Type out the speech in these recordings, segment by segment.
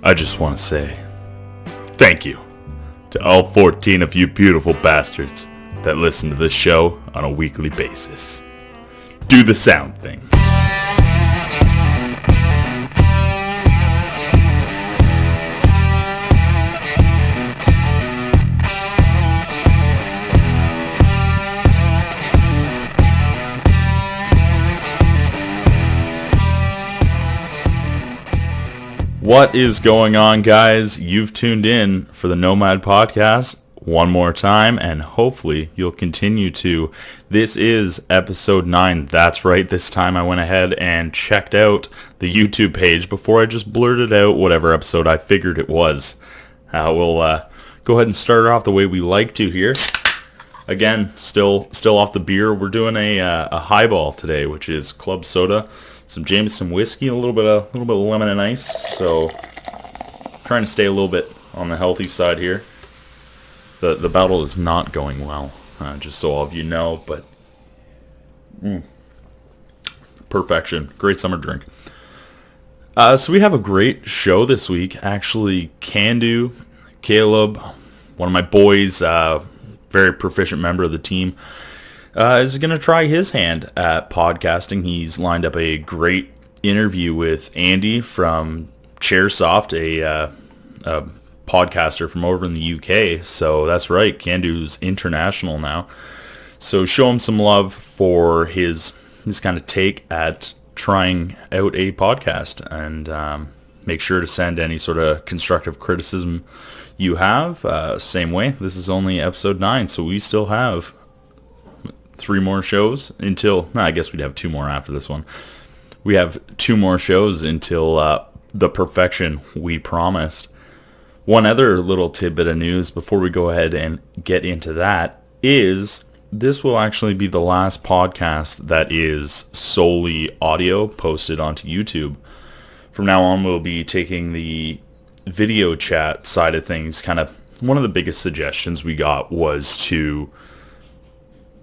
I just want to say thank you to all 14 of you beautiful bastards that listen to this show on a weekly basis. Do the sound thing. What is going on, guys? You've tuned in for the Nomad podcast one more time, and hopefully you'll continue to. This is episode 9. That's right, this time I went ahead and checked out the YouTube page before I just blurted out whatever episode I figured it was. We'll go ahead and start off the way we like to here. Again, still off the beer. We're doing a highball today, which is club soda, some Jameson whiskey, a little bit of lemon and ice. So trying to stay a little bit on the healthy side here. The battle is not going well, just so all of you know, but perfection. Great summer drink. So we have a great show this week. Actually, Cando, Caleb, one of my boys, very proficient member of the team, is going to try his hand at podcasting. He's lined up a great interview with Andy from Chairsoft, a podcaster from over in the UK. So that's right, Cando's international now. So show him some love for his kind of take at trying out a podcast, and make sure to send any sort of constructive criticism you have. Same way, this is only episode 9, so we still have 3 more shows until, I guess we'd have 2 more after this one. We have 2 more shows until the perfection we promised. One other little tidbit of news before we go ahead and get into that is this will actually be the last podcast that is solely audio posted onto YouTube. From now on, we'll be taking the video chat side of things. Kind of one of the biggest suggestions we got was to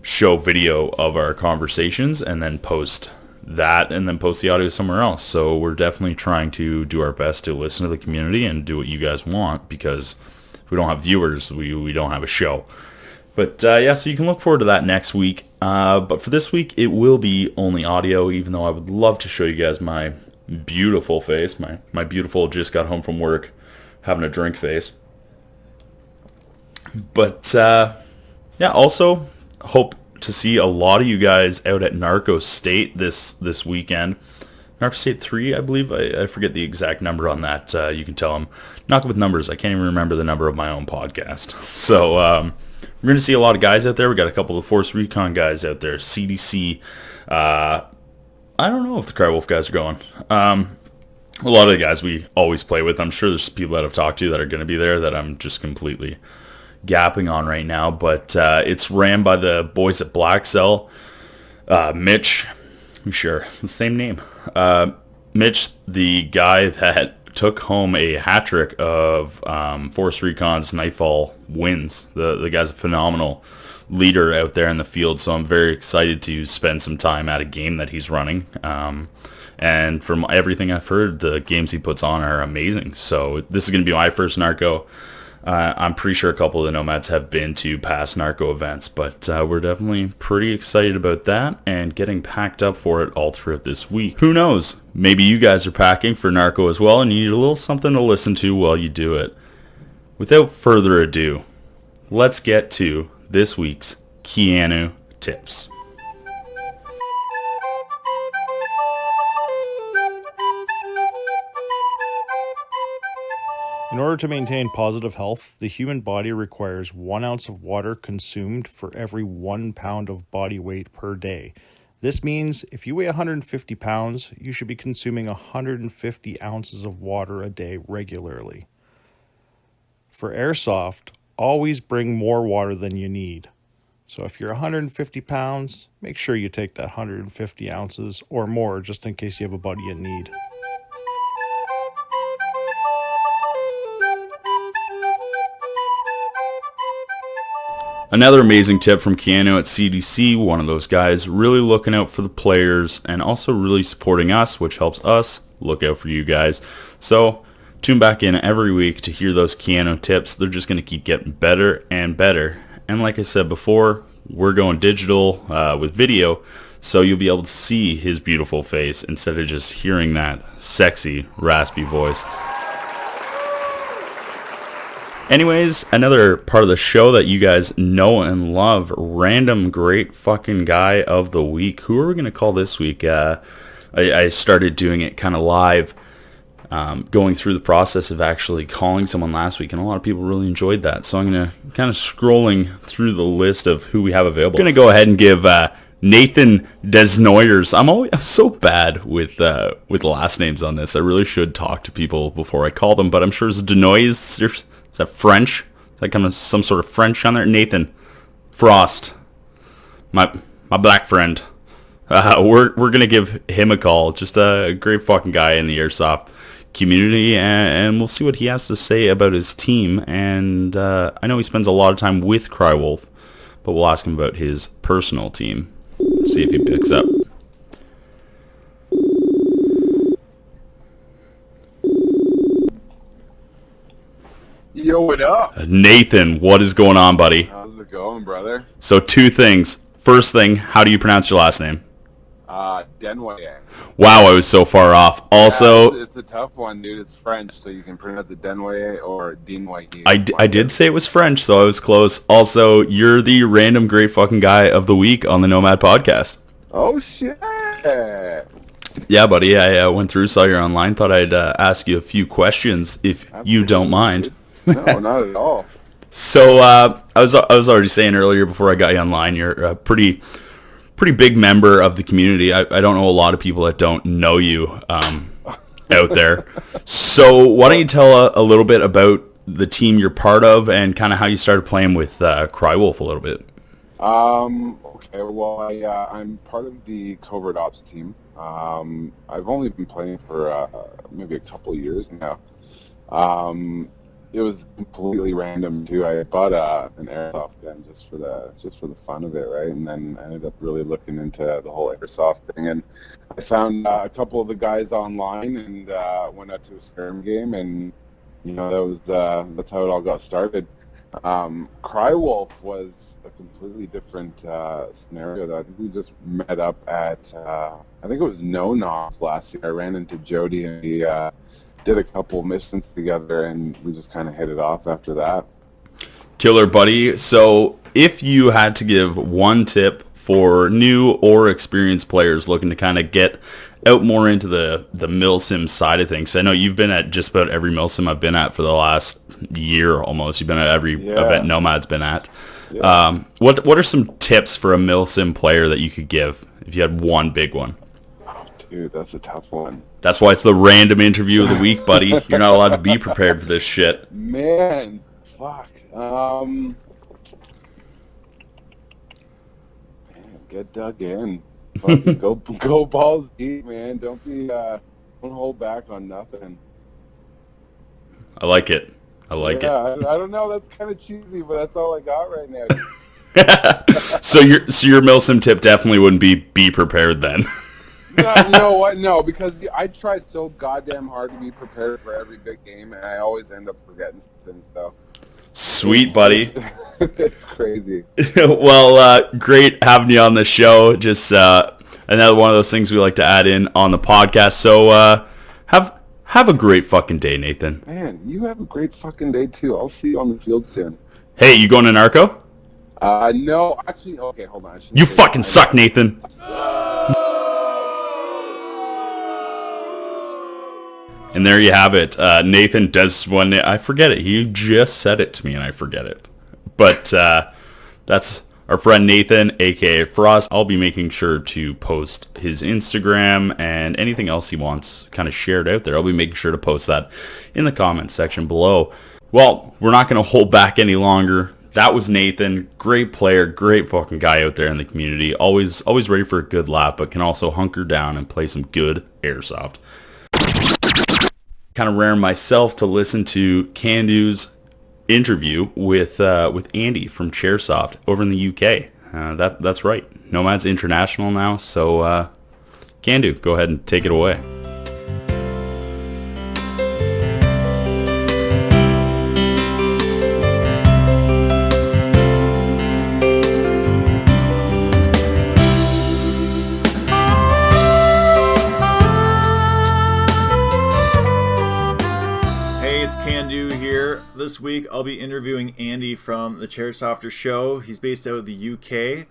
show video of our conversations and then post that and then post the audio somewhere else. So we're definitely trying to do our best to listen to the community and do what you guys want, because if we don't have viewers, we don't have a show. But yeah, so you can look forward to that next week. But for this week, it will be only audio, even though I would love to show you guys my beautiful face, my beautiful just got home from work having a drink face. But yeah, also hope to see a lot of you guys out at Narco State this weekend. Narco State 3, I believe. I forget the exact number on that. You can tell I'm not good with numbers. I can't even remember the number of my own podcast. So we're going to see a lot of guys out there. We got a couple of Force Recon guys out there. CDC. I don't know if the Crywolf guys are going. A lot of the guys we always play with. I'm sure there's people that I've talked to that are going to be there that I'm just completely gapping on right now, but it's ran by the boys at Black Cell. Mitch, I'm sure the same name. Mitch, the guy that took home a hat trick of Force Recon's Nightfall wins. The guy's a phenomenal leader out there in the field, so I'm very excited to spend some time at a game that he's running. And from everything I've heard, the games he puts on are amazing. So this is going to be my first Narco. I'm pretty sure a couple of the Nomads have been to past Narco events, but we're definitely pretty excited about that and getting packed up for it all throughout this week. Who knows? Maybe you guys are packing for Narco as well and you need a little something to listen to while you do it. Without further ado, let's get to this week's Keanu Tips. In order to maintain positive health, the human body requires 1 ounce of water consumed for every 1 pound of body weight per day. This means if you weigh 150 pounds, you should be consuming 150 ounces of water a day regularly. For airsoft, always bring more water than you need. So if you're 150 pounds, make sure you take that 150 ounces or more just in case you have a buddy in need. Another amazing tip from Keanu at CDC, one of those guys really looking out for the players and also really supporting us, which helps us look out for you guys. So Tune back in every week to hear those Cando tips. They're just going to keep getting better and better. And like I said before, we're going digital with video, so you'll be able to see his beautiful face instead of just hearing that sexy, raspy voice. Anyways, another part of the show that you guys know and love, random great fucking guy of the week. Who are we going to call this week? I started doing it kind of live, going through the process of actually calling someone last week, and a lot of people really enjoyed that. So I'm going to kind of scrolling through the list of who we have available. I'm going to go ahead and give Nathan Desnoyers. I'm so bad with last names on this. I really should talk to people before I call them, but I'm sure it's Denoyers. Is that French? Is that kind of some sort of French on there? Nathan Frost, my black friend. We're gonna give him a call. Just a great fucking guy in the airsoft community, and we'll see what he has to say about his team. And I know he spends a lot of time with Crywolf, but we'll ask him about his personal team. See if he picks up. Yo, what up? Nathan, what is going on, buddy? How's it going, brother? So 2 things. First thing, how do you pronounce your last name? Denwayang. Wow, I was so far off. Also, yeah, it's a tough one, dude. It's French, so you can pronounce it Denway or Dinway. I did say it was French, so I was close. Also, you're the random great fucking guy of the week on the Nomad podcast. Oh, shit. Yeah, buddy. I went through, saw you're online, thought I'd ask you a few questions if Absolutely. you don't mind. No, not at all. So I was already saying earlier before I got you online, you're a pretty big member of the community. I don't know a lot of people that don't know you out there. So why don't you tell a little bit about the team you're part of and kind of how you started playing with Crywolf a little bit? Okay, well, I'm part of the covert ops team. I've only been playing for maybe a couple of years now. It was completely random too. I bought an airsoft gun just for the fun of it, right? And then I ended up really looking into the whole airsoft thing, and I found a couple of the guys online, and went out to a skirm game, and that's how it all got started. Crywolf was a completely different scenario. Though. I think we just met up at I think it was Nomad last year. I ran into Jody, and we did a couple missions together, and we just kind of hit it off after that. Killer, buddy. So if you had to give one tip for new or experienced players looking to kind of get out more into the milsim side of things, I know you've been at just about every milsim I've been at for the last year almost. You've been at every event Nomad's been at. Yeah. What are some tips for a milsim player that you could give if you had one big one? Dude, that's a tough one. That's why it's the random interview of the week, buddy. You're not allowed to be prepared for this shit. Man, fuck. Man, get dug in. Fucking go balls deep, man. Don't hold back on nothing. I like it. I like it. I don't know. That's kind of cheesy, but that's all I got right now. So your milsim tip definitely wouldn't be prepared then. No, you know what? No, because I try so goddamn hard to be prepared for every big game, and I always end up forgetting something. So sweet, buddy. It's crazy. Well, great having you on the show. Just another one of those things we like to add in on the podcast. So have a great fucking day, Nathan. Man, you have a great fucking day too. I'll see you on the field soon. Hey, you going to Narco? No, actually, okay, hold on. You fucking suck, Nathan. And there you have it. Nathan does one. I forget it. He just said it to me and I forget it. But that's our friend Nathan, aka Frost. I'll be making sure to post his Instagram and anything else he wants kind of shared out there. I'll be making sure to post that in the comments section below. Well, we're not going to hold back any longer. That was Nathan. Great player, great fucking guy out there in the community. Always ready for a good lap, but can also hunker down and play some good airsoft. Kind of rare myself to listen to Cando's interview with Andy from Chairsoft over in the UK. That's right. Nomad's international now, so Cando, go ahead and take it away. it's Cando here. This week I'll be interviewing Andy from the Chairsofter show. He's based out of the UK.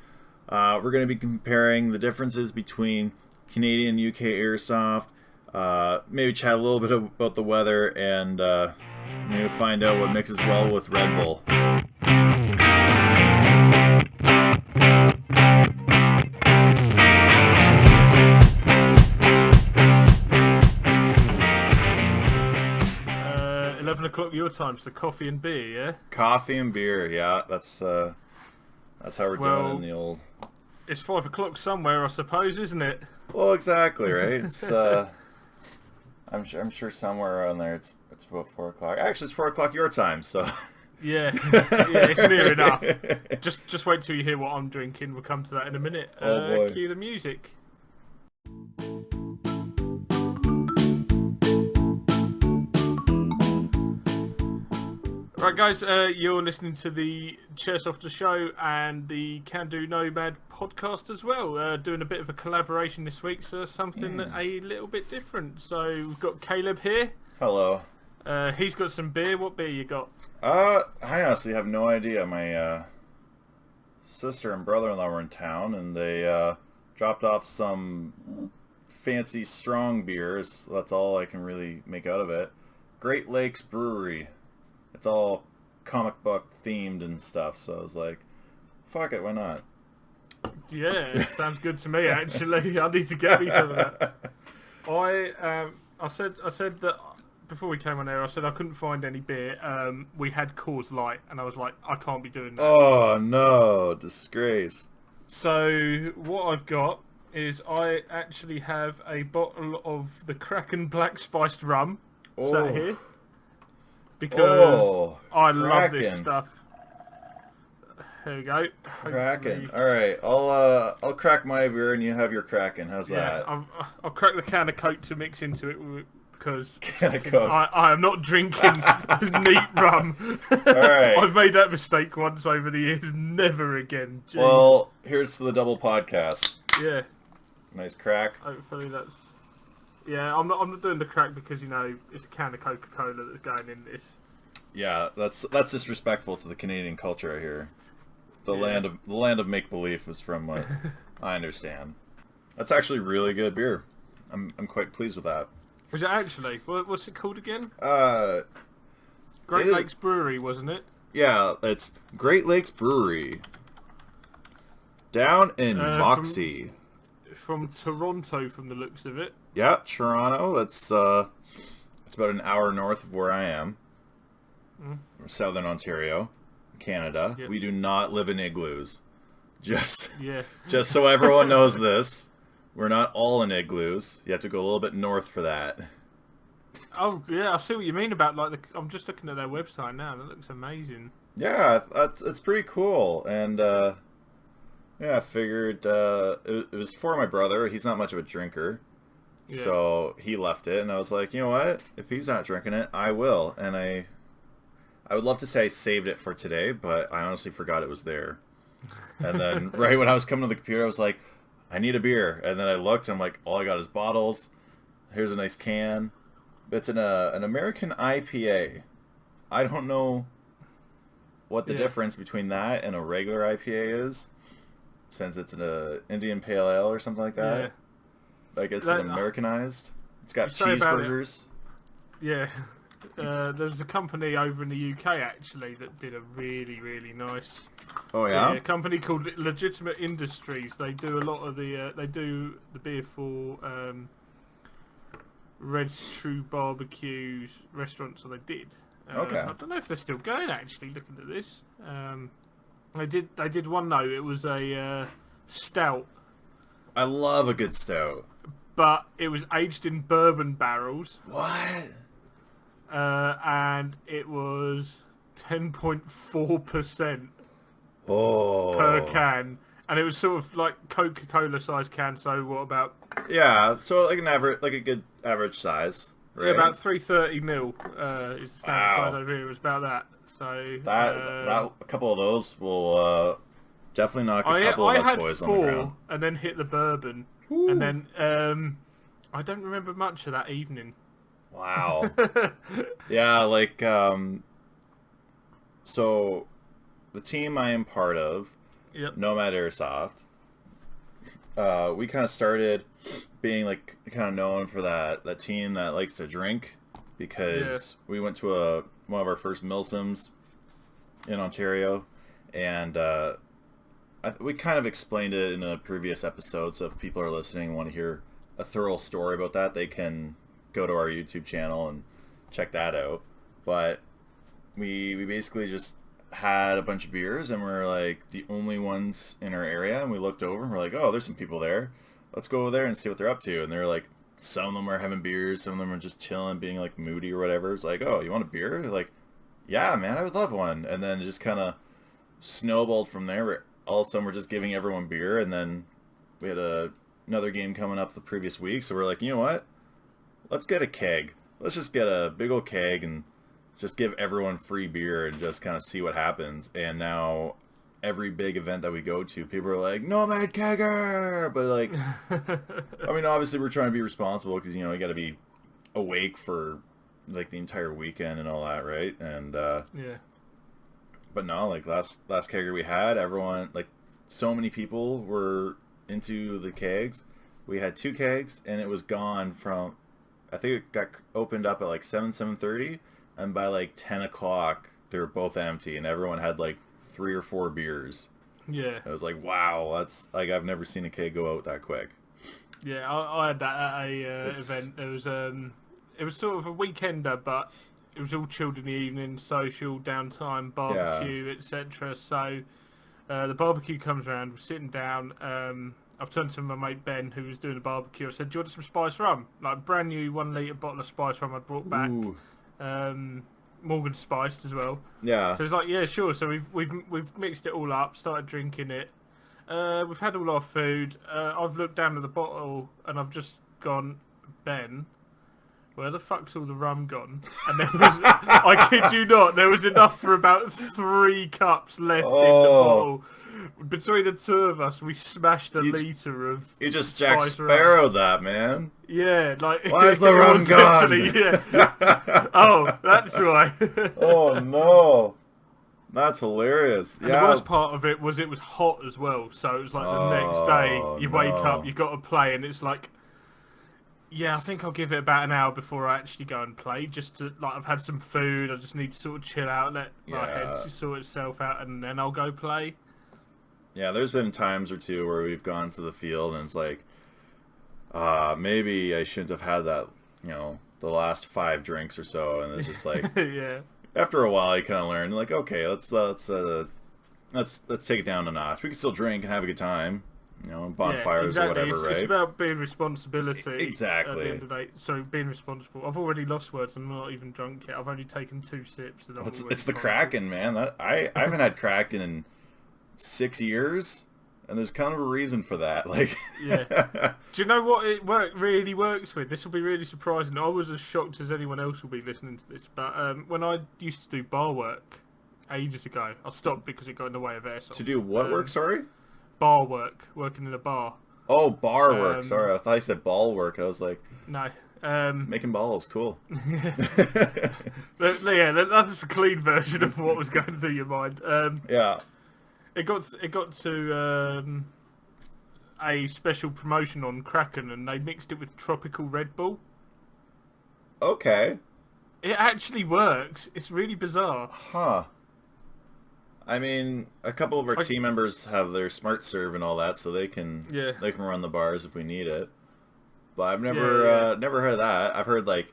We're going to be comparing the differences between Canadian and UK airsoft, maybe chat a little bit about the weather, and maybe find out what mixes well with Red Bull. O'clock your time, so coffee and beer, yeah? Coffee and beer, yeah. That's how we're doing in the old... It's 5 o'clock somewhere, I suppose, isn't it? Well, exactly, right? It's I'm sure somewhere around there it's about 4 o'clock. Actually, it's 4 o'clock your time, so... Yeah, it's near enough. Just wait till you hear what I'm drinking. We'll come to that in a minute. Oh boy. Cue the music. Right, guys, you're listening to the Chairsofter show and the Cando Nomad podcast as well. Doing a bit of a collaboration this week, so something a little bit different. So we've got Caleb here. Hello. He's got some beer. What beer you got? I honestly have no idea. My sister and brother-in-law were in town, and they dropped off some fancy strong beers. That's all I can really make out of it. Great Lakes Brewery. It's all comic book themed and stuff, so I was like, fuck it, why not? Yeah, sounds good to me, actually. I need to get me some of that. I said that before we came on air, I said I couldn't find any beer. We had Coors Light, and I was like, I can't be doing that. Oh no, disgrace. So what I've got is I actually have a bottle of the Kraken Black Spiced Rum sat here. Because I love this stuff. There we go. Kraken. All right, I'll crack my beer and you have your Kraken. How's that? I'll crack the can of Coke to mix into it because I am not drinking neat rum. All right. I've made that mistake once over the years. Never again. Jeez. Well, here's to the double podcast. Yeah. Nice crack. Hopefully that's. Yeah, I'm not doing the crack because, you know, it's a can of Coca-Cola that's going in this. Yeah, that's disrespectful to the Canadian culture here. The land of make believe is from what I understand. That's actually really good beer. I'm quite pleased with that. Was it actually? What's it called again? Great Lakes Brewery, wasn't it? Yeah, it's Great Lakes Brewery. Down in Moxie. From Toronto, from the looks of it. Yeah, Toronto. That's about an hour north of where I am. Southern Ontario, Canada. Yep. We do not live in igloos. Just so everyone knows this. We're not all in igloos. You have to go a little bit north for that. Oh yeah, I see what you mean about I'm just looking at their website now. That looks amazing. Yeah, it's pretty cool. And I figured it was for my brother. He's not much of a drinker. Yeah. So he left it, and I was like, you know what? If he's not drinking it, I will. And I would love to say I saved it for today, but I honestly forgot it was there. And then right when I was coming to the computer, I was like, I need a beer. And then I looked, and I'm like, all I got is bottles. Here's a nice can. It's an American IPA. I don't know what the difference between that and a regular IPA is, since it's an Indian Pale Ale or something like that. Yeah. Like it's an Americanized. It's got cheeseburgers. Yeah. There's a company over in the UK actually that did a really, really nice. Oh yeah. A company called Legitimate Industries. They do a lot of the. They do the beer for Red's True Barbecues restaurants. So they did. Okay. I don't know if they're still going actually. Looking at this, they did one though. It was a stout. I love a good stout. But it was aged in bourbon barrels. What? And it was 10.4% per can. And it was sort of like Coca-Cola size can, so what about... Yeah, so like a good average size. Right? Yeah, about 330 ml is the standard size over here. It was about that. So that a couple of those will definitely knock a couple of us boys on the ground. I had 4 and then hit the bourbon. Ooh. And then I don't remember much of that evening. Wow. Yeah, like, so the team I am part of, Yep. Nomad Airsoft, we kind of started being like kind of known for that team that likes to drink because we went to one of our first milsims in Ontario, and we kind of explained it in a previous episode, so if people are listening and want to hear a thorough story about that, they can go to our YouTube channel and check that out. But we basically just had a bunch of beers, and we're like the only ones in our area, and we looked over and we're like, oh, there's some people there. Let's go over there and see what they're up to. And they're like, some of them are having beers, some of them are just chilling, being like moody or whatever. It's like, oh, you want a beer? They're like, yeah, man, I would love one. And then it just kind of snowballed from there. Where all of a sudden we're just giving everyone beer, and then we had another game coming up the previous week, so we're like, you know what? Let's get a keg. Let's just get a big old keg and just give everyone free beer and just kind of see what happens. And now every big event that we go to, people are like, Nomad Kegger! But like, I mean, obviously we're trying to be responsible because, you got to be awake for like the entire weekend and all that, right? And Yeah. but no, like last kegger we had, everyone, like, so many people were into the kegs. We had 2 kegs, and it was gone from, I think it got opened up at like 7:30, and by like 10 o'clock they were both empty, and everyone had like 3 or 4 beers. Yeah. It was like, wow, that's like, I've never seen a keg go out that quick. Yeah, I had that at a event. It was sort of a weekender, but it was all chilled in the evening, social, downtime, barbecue, etc. So the barbecue comes around, we're sitting down. I've turned to my mate Ben, who was doing the barbecue. I said, do you want some spice rum? Like, brand new 1 litre bottle of spice rum I brought back. Morgan spiced as well. Yeah. So it's like, yeah, sure. So we've mixed it all up, started drinking it. We've had all our food. I've looked down at the bottle and I've just gone, Ben, where the fuck's all the rum gone? And there was, I kid you not, there was enough for about 3 cups left in the bottle. Between the 2 of us, we smashed a litre of You just Jack spice Sparrowed that, man. Yeah, like... Why's the rum gone? Yeah. Oh, that's why. Oh, no. That's hilarious. And yeah. the worst part of it was hot as well. So it was like the next day, you wake up, you got to play, and it's like, yeah, I think I'll give it about an hour before I actually go and play. Just to, like, I've had some food, I just need to sort of chill out, let my head sort itself out, and then I'll go play. Yeah, there's been times or two where we've gone to the field and it's like, maybe I shouldn't have had that, the last 5 drinks or so, and it's just like, Yeah. After a while, you kind of learn, like, okay, let's take it down a notch. We can still drink and have a good time, bonfires or whatever, right? It's about being responsibility. Exactly. At the end of the day, so being responsible. I've already lost words. I'm not even drunk yet. I've only taken 2 sips. And It's the Kraken, man. I haven't had Kraken in 6 years, and there's kind of a reason for that. Like, yeah. Do you know what it really works with? This will be really surprising. I was as shocked as anyone else will be listening to this, but when I used to do bar work ages ago, I stopped because it got in the way of airsoft. To do what work, sorry? Bar work, working in a bar. Oh, bar work. Sorry, I thought you said ball work. I was like, no. Making balls, cool. Yeah, that's a clean version of what was going through your mind. Yeah. It got to a special promotion on Kraken, and they mixed it with tropical Red Bull. Okay. It actually works. It's really bizarre. Huh. I mean, a couple of our team members have their smart serve and all that, so they can run the bars if we need it. But I've never heard of that. I've heard like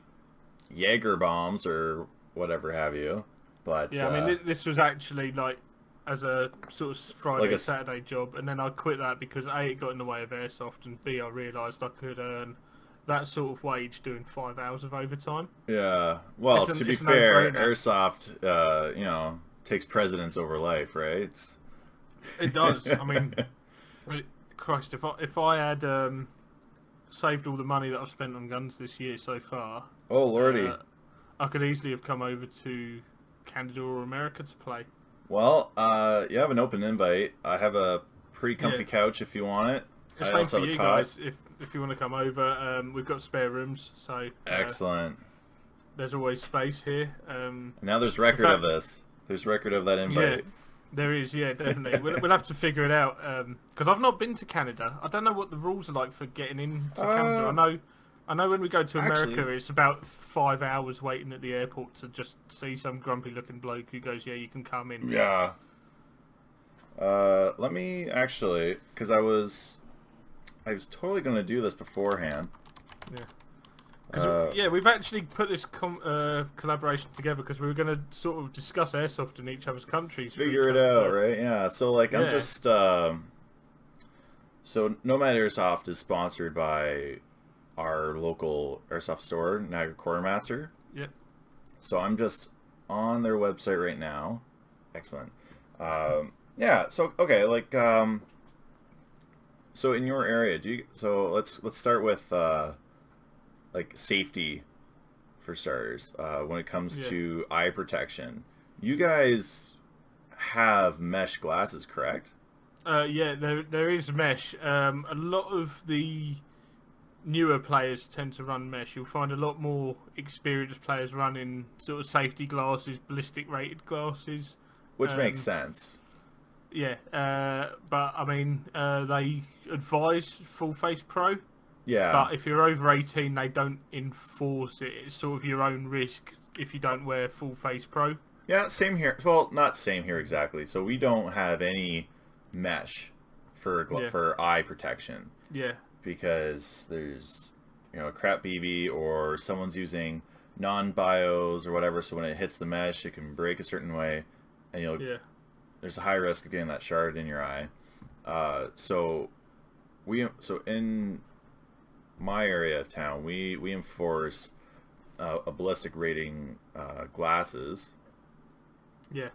Jaeger bombs or whatever have you. But yeah, I mean, this was actually like as a sort of Friday, Saturday job, and then I quit that because A, it got in the way of airsoft, and B, I realised I could earn that sort of wage doing 5 hours of overtime. Yeah, well, to be fair, airsoft, takes precedence over life, right? It does. I mean, Christ, if I had saved all the money that I've spent on guns this year so far, oh lordy, I could easily have come over to Canada or America to play. Well, you have an open invite. I have a pretty comfy couch if you want it. Same also for you guys, if you want to come over. We've got spare rooms, so... Excellent. there's always space here. Now there's record of this. There's record of that invite. Yeah, there is. Yeah, definitely. We'll have to figure it out because I've not been to Canada. I don't know what the rules are like for getting into Canada. I know when we go to America, it's about 5 hours waiting at the airport to just see some grumpy-looking bloke who goes, "Yeah, you can come in." Yeah. Let me actually, because I was totally going to do this beforehand. Yeah. We've actually put this collaboration together because we were going to sort of discuss airsoft in each other's countries. Figure it out, right? Yeah. So like, I'm just so Nomad Airsoft is sponsored by our local airsoft store, Niagara Quartermaster. Yep. So I'm just on their website right now. Excellent. Yeah. So okay, like so in your area, let's start with like safety for starters. When it comes to eye protection, you guys have mesh glasses, correct? Yeah, there is mesh. A lot of the newer players tend to run mesh. You'll find a lot more experienced players running sort of safety glasses, ballistic rated glasses. Which makes sense. Yeah, but I mean, they advise full face pro. Yeah. But if you're over 18, they don't enforce it. It's sort of your own risk if you don't wear full face pro. Yeah, same here. Well, not same here exactly. So we don't have any mesh for eye protection. Yeah. Because there's, a crap BB or someone's using non-bios or whatever, so when it hits the mesh, it can break a certain way, and there's a high risk of getting that shard in your eye. So in my area of town, we enforce a ballistic rating glasses. Yeah.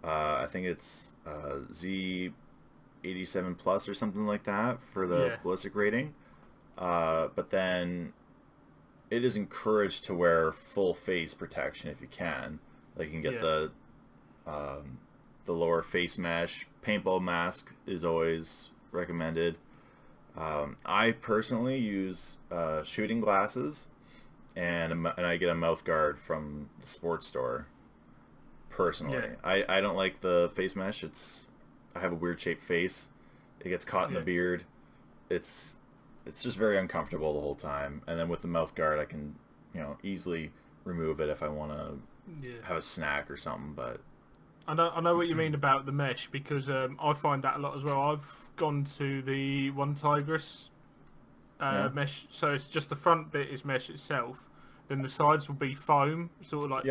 I think it's Z87 plus or something like that for the ballistic rating. But then it is encouraged to wear full face protection if you can. Like you can get the lower face mesh. Paintball mask is always recommended. I personally use shooting glasses, and I get a mouth guard from the sports store. Personally, I don't like the face mesh. I have a weird shaped face. It gets caught in the beard. It's just very uncomfortable the whole time. And then with the mouth guard, I can easily remove it if I want to have a snack or something. But I know what you mean about the mesh, because I find that a lot as well. I've gone to the One Tigris mesh, so it's just the front bit is mesh itself. Then the sides will be foam, sort of like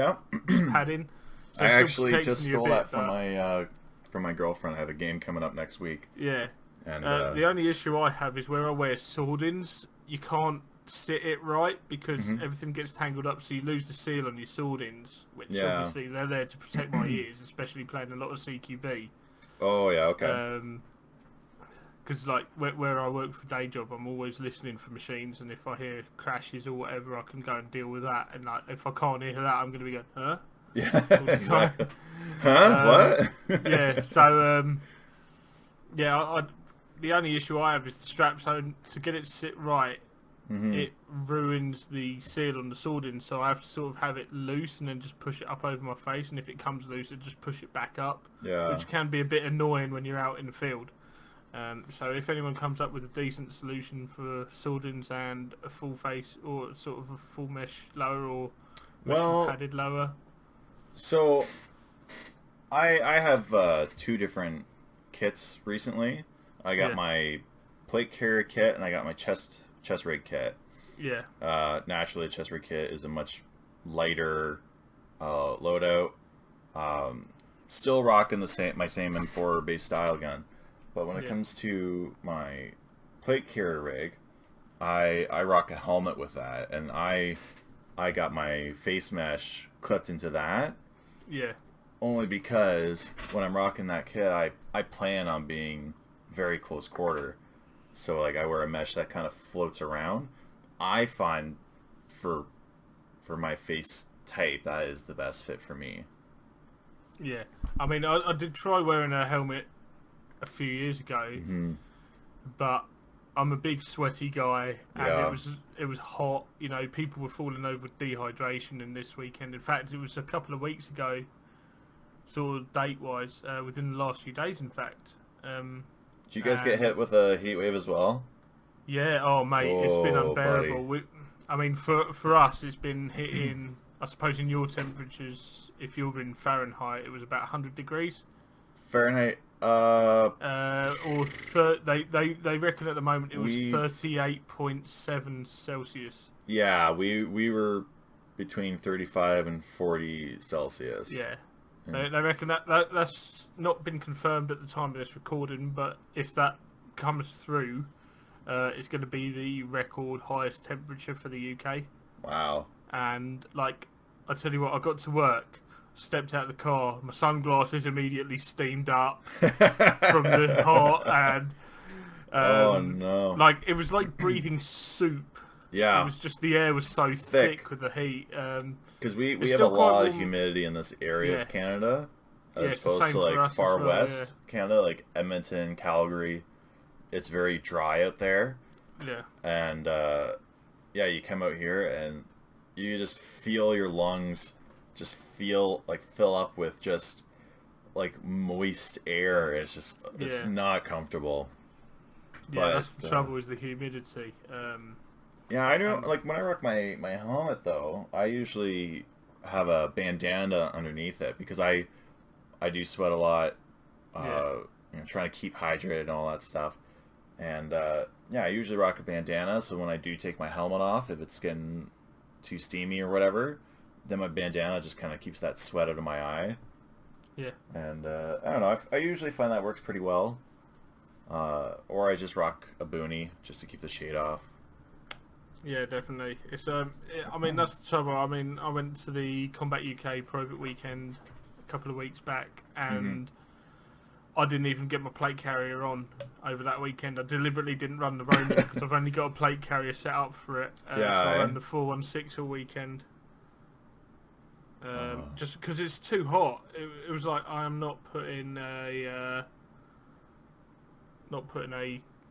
padding. So I actually just stole that from my girlfriend. I have a game coming up next week. Yeah. And the only issue I have is where I wear sword-ins, you can't sit it right because everything gets tangled up, so you lose the seal on your sword-ins, which obviously they're there to protect my ears, especially playing a lot of CQB. Oh, yeah, okay. Because like where I work for day job, I'm always listening for machines, and if I hear crashes or whatever, I can go and deal with that. And like if I can't hear that, I'm going to be going, huh? Yeah, exactly. Huh? What? Yeah, so the only issue I have is the strap. So to get it to sit right, it ruins the seal on the sword-in. So I have to sort of have it loose and then just push it up over my face. And if it comes loose, I just push it back up, which can be a bit annoying when you're out in the field. So if anyone comes up with a decent solution for sword-ins and a full face or sort of a full mesh lower or padded lower. So I have 2 different kits recently. I got my plate carrier kit and I got my chest rig kit. Yeah. Naturally, a chest rig kit is a much lighter loadout. Still rocking my same M4 base style gun, but when it comes to my plate carrier rig, I rock a helmet with that, and I got my face mesh clipped into that. Yeah. Only because when I'm rocking that kit, I plan on being very close quarter. So like I wear a mesh that kind of floats around. I find for my face type, that is the best fit for me. Yeah. I mean, I did try wearing a helmet a few years ago, but I'm a big sweaty guy, and Yeah. it was hot. You know, people were falling over with dehydration in this weekend. In fact, it was a couple of weeks ago, sort of date-wise, within the last few days, in fact. Did you guys get hit with a heat wave as well? Yeah, oh mate, it's been Oh, unbearable. I mean, for us, it's been hitting. I suppose in your temperatures, if you're in Fahrenheit, it was about 100 degrees. Fahrenheit. They reckon at the moment it was 38.7 Celsius. Yeah, we were between 35 and 40 Celsius. Yeah. They reckon that's not been confirmed at the time of this recording, but if that comes through, it's going to be the record highest temperature for the UK. Wow. And like, I tell you what, I got to work, stepped out of the car, my sunglasses immediately steamed up from the hot, and oh no! like it was like breathing soup. Yeah. It was just the air was so thick with the heat. Because we have a still quite lot of warm. humidity in this area of Canada, as it's the opposed same to for like us far as well, west Canada, like Edmonton, Calgary. It's very dry out there, Yeah. and yeah, you come out here and you just feel your lungs just fill up with just like moist air. It's just it's not comfortable. Yeah, But, that's the trouble is the humidity. Yeah, I know. Like when I rock my helmet, though, I usually have a bandana underneath it because I do sweat a lot. You know, trying to keep hydrated and all that stuff. And yeah, I usually rock a bandana. So when I do take my helmet off, if it's getting too steamy or whatever, then my bandana just kind of keeps that sweat out of my eye. Yeah. And I don't know. I usually find that works pretty well. Or I just rock a boonie just to keep the shade off. Yeah, definitely. It's I mean that's the trouble. I mean, I went to the Combat UK private weekend a couple of weeks back, and I didn't even get my plate carrier on over that weekend. I deliberately didn't run the roaming because I've only got a plate carrier set up for it. So I ran the 416 all weekend. Just because it's too hot. It was like I am not putting a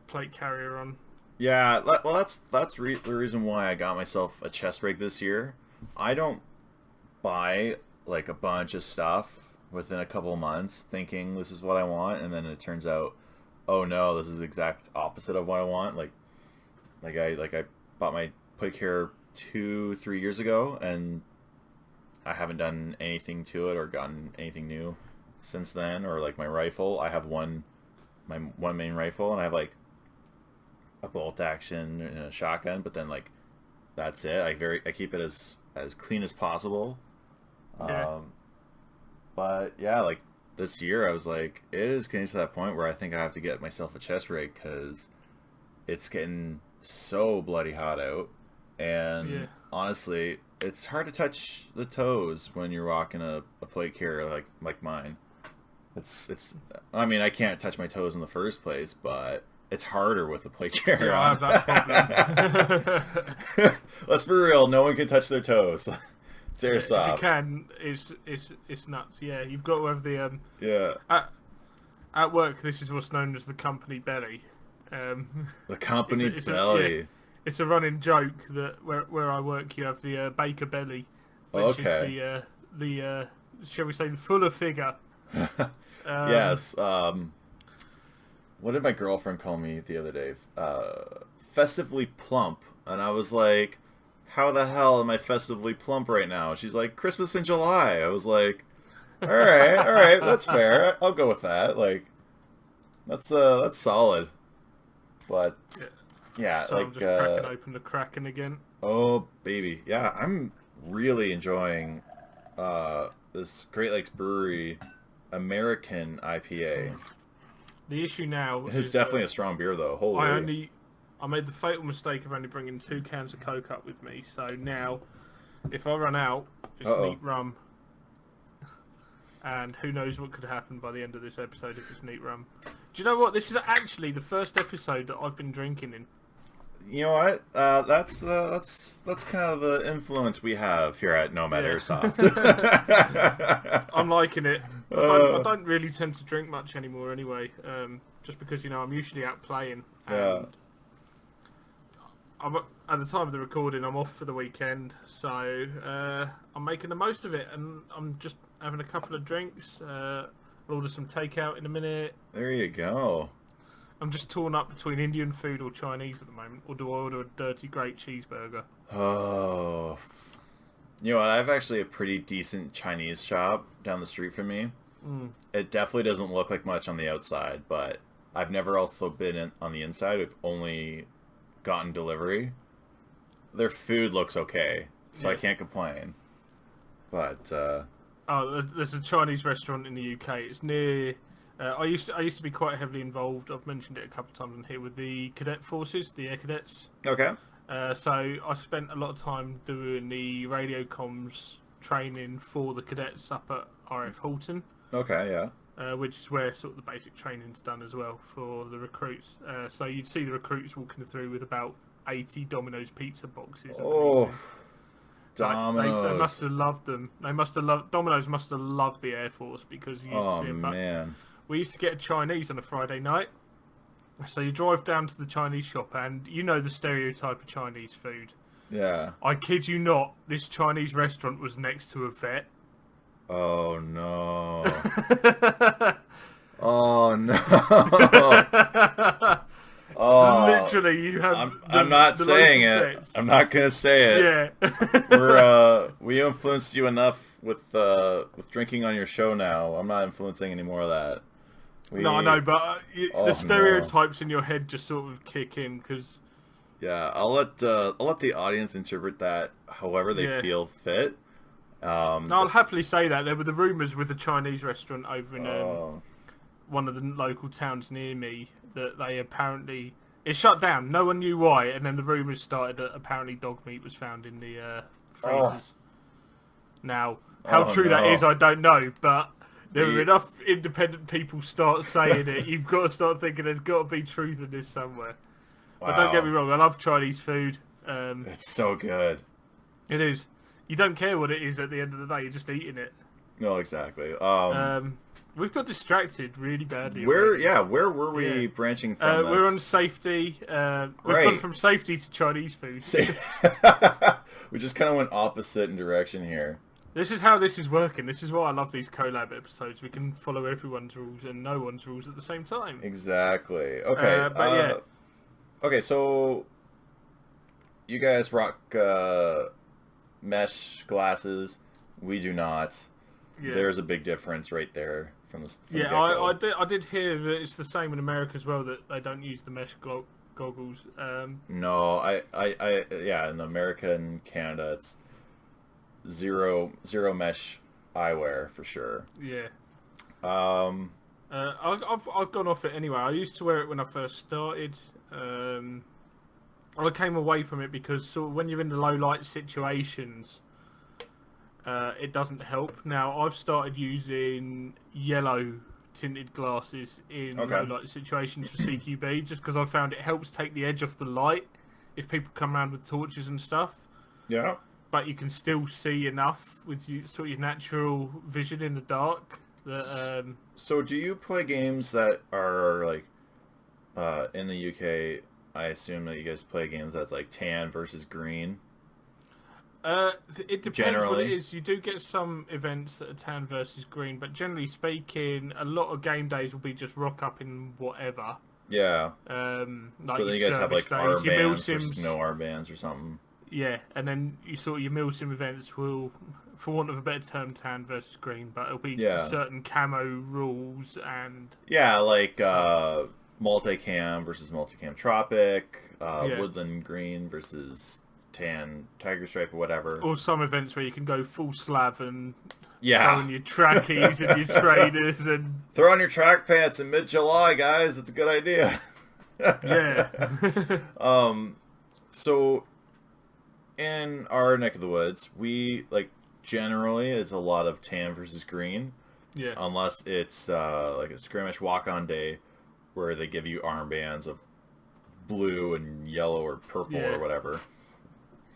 plate carrier on. Yeah, well, that's the reason why I got myself a chest rig this year. I don't buy like a bunch of stuff within a couple of months thinking this is what I want, and then it turns out, oh no, this is the exact opposite of what I want. Like I bought my plate carrier 2-3 years ago, and I haven't done anything to it or gotten anything new since then. Or like my rifle, I have my one main rifle, and I have like a bolt action and a shotgun, but then like that's it. I keep it as clean as possible. Yeah. But yeah, like this year I was like, it is getting to that point where I think I have to get myself a chest rig because it's getting so bloody hot out, and honestly, it's hard to touch the toes when you're rocking a plate carrier like mine. It's. I mean, I can't touch my toes in the first place, but it's harder with the plate carrier. Yeah, I have that problem. Let's be real. No one can touch their toes. It's airsoft. If you can, it's nuts. Yeah, you've got to have the yeah. At work, this is what's known as the company belly. The company belly. It's a running joke that where I work, you have the baker belly, which is the shall we say the fuller figure. Yes. What did my girlfriend call me the other day? Festively plump, and I was like, "How the hell am I festively plump right now?" She's like, "Christmas in July." I was like, all right, that's fair. I'll go with that. Like, that's solid. But yeah, so like I'm just cracking open the Kraken again. Oh baby, yeah, I'm really enjoying this Great Lakes Brewery American IPA. The issue now It's definitely a strong beer though. Holy. I made the fatal mistake of only bringing 2 cans of Coke up with me. So now, if I run out, just neat rum. And who knows what could happen by the end of this episode if it's neat rum. Do you know what? This is actually the first episode that I've been drinking in. You know what? That's kind of the influence we have here at Nomad Airsoft. I'm liking it. I don't really tend to drink much anymore anyway, just because, you know, I'm usually out playing. And I'm at the time of the recording. I'm off for the weekend, so I'm making the most of it, and I'm just having a couple of drinks. I'll order some takeout in a minute. There you go. I'm just torn up between Indian food or Chinese at the moment, or do I order a dirty great cheeseburger? Oh, you know what? I have actually a pretty decent Chinese shop down the street from me. It definitely doesn't look like much on the outside, but I've never also been on the inside. We've only gotten delivery. Their food looks okay, so I can't complain. But there's a Chinese restaurant in the UK. It's near. I used to be quite heavily involved. I've mentioned it a couple of times on here with the cadet forces, the air cadets. okay. So I spent a lot of time doing the radio comms training for the cadets up at RF Halton. Okay, yeah. Which is where sort of the basic training's done as well for the recruits. So you'd see the recruits walking through with about 80 Domino's pizza boxes. Oh, Domino's. They must Domino's. have loved them. Domino's must have loved the Air Force because you used to see them. But man. we used to get a Chinese on a Friday night. So you drive down to the Chinese shop and you know the stereotype of Chinese food. Yeah. I kid you not, this Chinese restaurant was next to a vet. Oh no. Oh no. Oh. Literally, you have. I'm not saying it. Vets. I'm not gonna say it. Yeah. We influenced you enough with drinking on your show now. I'm not influencing any more of that. No, I know, but Oh, the stereotypes in your head just sort of kick in because. Yeah, I'll let the audience interpret that however they feel fit. No, I'll happily say that there were the rumours with the Chinese restaurant over in one of the local towns near me that they apparently it shut down. No one knew why, and then the rumours started that apparently dog meat was found in the freezers. Now, how true that is, I don't know, but there were enough independent people start saying it. You've got to start thinking there's got to be truth in this somewhere. Wow. But don't get me wrong, I love Chinese food. It's so good. It is. You don't care what it is at the end of the day. You're just eating it. No, exactly. We've got distracted really badly. Where were we branching from? We're on safety. We've gone from safety to Chinese food. We just kind of went opposite in direction here. This is how this is working. This is why I love these collab episodes. We can follow everyone's rules and no one's rules at the same time. Exactly. Okay. Okay, so you guys rock mesh glasses. We do not. Yeah. There's a big difference right there from the I did hear that it's the same in America as well, that they don't use the mesh goggles. No, yeah, in America and Canada, it's zero mesh eyewear for sure. Yeah. I've gone off it anyway. I used to wear it when I first started. I came away from it because sort of when you're in the low light situations, it doesn't help. Now I've started using yellow tinted glasses in low light situations for CQB, just because I found it helps take the edge off the light if people come around with torches and stuff. Yeah. But you can still see enough with sort of your natural vision in the dark. That, so do you play games that are like in the UK? I assume that you guys play games that's like tan versus green. It depends what it is. You do get some events that are tan versus green, but generally speaking, a lot of game days will be just rock up in whatever. Yeah. Like so then you guys have like days, armbands versus no armbands or something. Yeah, and then you sort of your mil sim events will, for want of a better term, tan versus green, but it'll be certain camo rules and... Yeah, like multicam versus multicam tropic, woodland green versus tan tiger stripe or whatever. Or some events where you can go full slav and throw on your trackies and your trainers and... Throw on your track pants in mid-July, guys. It's a good idea. Yeah. So... in our neck of the woods, we, like, generally, it's a lot of tan versus green. Yeah. Unless it's, like, a skirmish walk-on day where they give you armbands of blue and yellow or purple or whatever.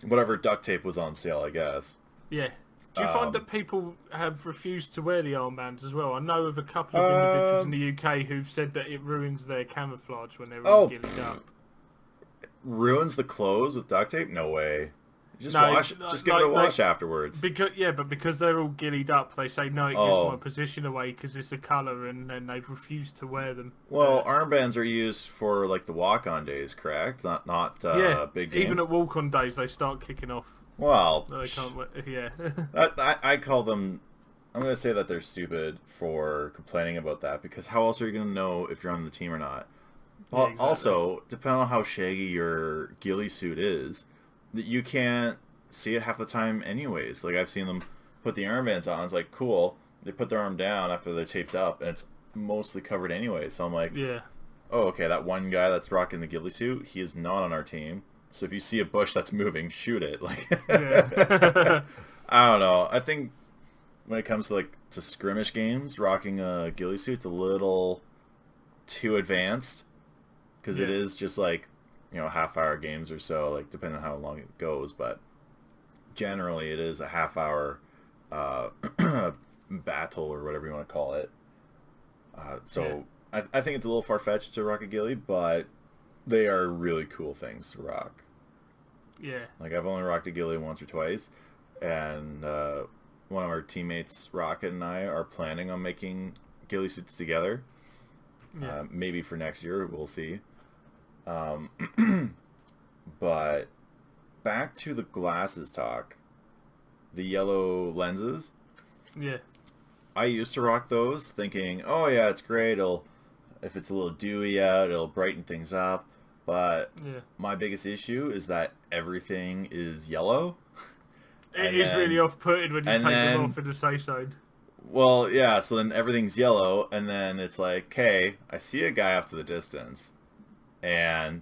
Whatever duct tape was on sale, I guess. Yeah. Do you find that people have refused to wear the armbands as well? I know of a couple of individuals in the UK who've said that it ruins their camouflage when they're gillied up. ruins the clothes with duct tape? No way. Just No, wash. Just give it a wash afterwards. Because they're all gillied up, they say no, it gives my position away because it's a colour, and then they've refused to wear them. Well, armbands are used for like the walk-on days, correct? Not big games. Even at walk-on days, they start kicking off. Well, They can't. Yeah. I call them. I'm gonna say that they're stupid for complaining about that, because how else are you gonna know if you're on the team or not? Yeah, exactly. Also, depending on how shaggy your ghillie suit is, you can't see it half the time anyways. Like, I've seen them put the armbands on, it's like, cool. They put their arm down after they're taped up, and it's mostly covered anyway. So I'm like, Yeah. oh, okay, that one guy that's rocking the ghillie suit, he is not on our team. So if you see a bush that's moving, shoot it. Like, Yeah. I don't know. I think when it comes to to skirmish games, rocking a ghillie suit's a little too advanced, because it is just half-hour games or so, like depending on how long it goes. But generally, it is a half-hour battle or whatever you want to call it. I think it's a little far-fetched to rock a ghillie, but they are really cool things to rock. Yeah. Like, I've only rocked a ghillie once or twice, and one of our teammates, Rocket, and I are planning on making ghillie suits together. Yeah. Maybe for next year, we'll see. But back to the glasses talk. The yellow lenses. Yeah. I used to rock those thinking, oh yeah, it's great. If it's a little dewy out, it'll brighten things up. But my biggest issue is that everything is yellow. It is really off-putting when you take them off in the safe zone. Well, yeah, so then everything's yellow, and then it's like, hey, I see a guy off to the distance, and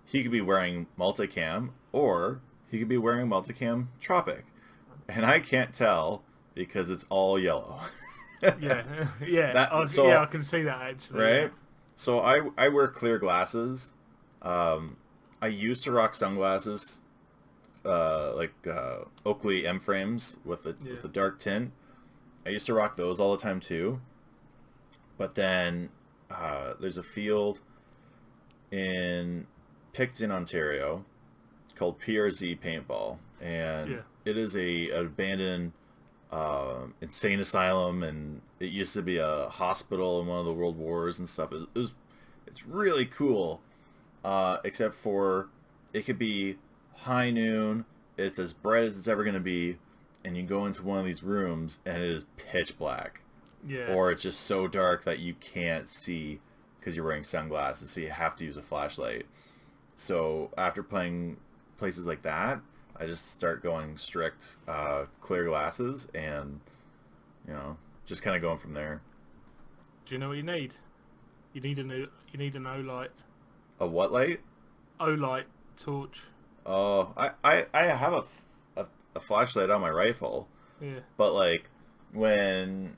he could be wearing multicam, or he could be wearing multicam Tropic. And I can't tell because it's all yellow. Yeah. I can see that, actually. Right? Yeah. So I wear clear glasses. I used to rock sunglasses, Oakley M frames with the dark tint. I used to rock those all the time too. But then there's a field in Picton, Ontario called PRZ Paintball, and it is an abandoned insane asylum, and it used to be a hospital in one of the world wars and stuff. It's really cool, except for it could be high noon, it's as bright as it's ever going to be, and you go into one of these rooms and it is pitch black. Yeah. Or it's just so dark that you can't see because you're wearing sunglasses, so you have to use a flashlight. So after playing places like that, I just start going strict clear glasses, and just kind of going from there. Do you know what you need? You need an O-light. A what light? O-light torch. Oh, I have a flashlight on my rifle. Yeah. But when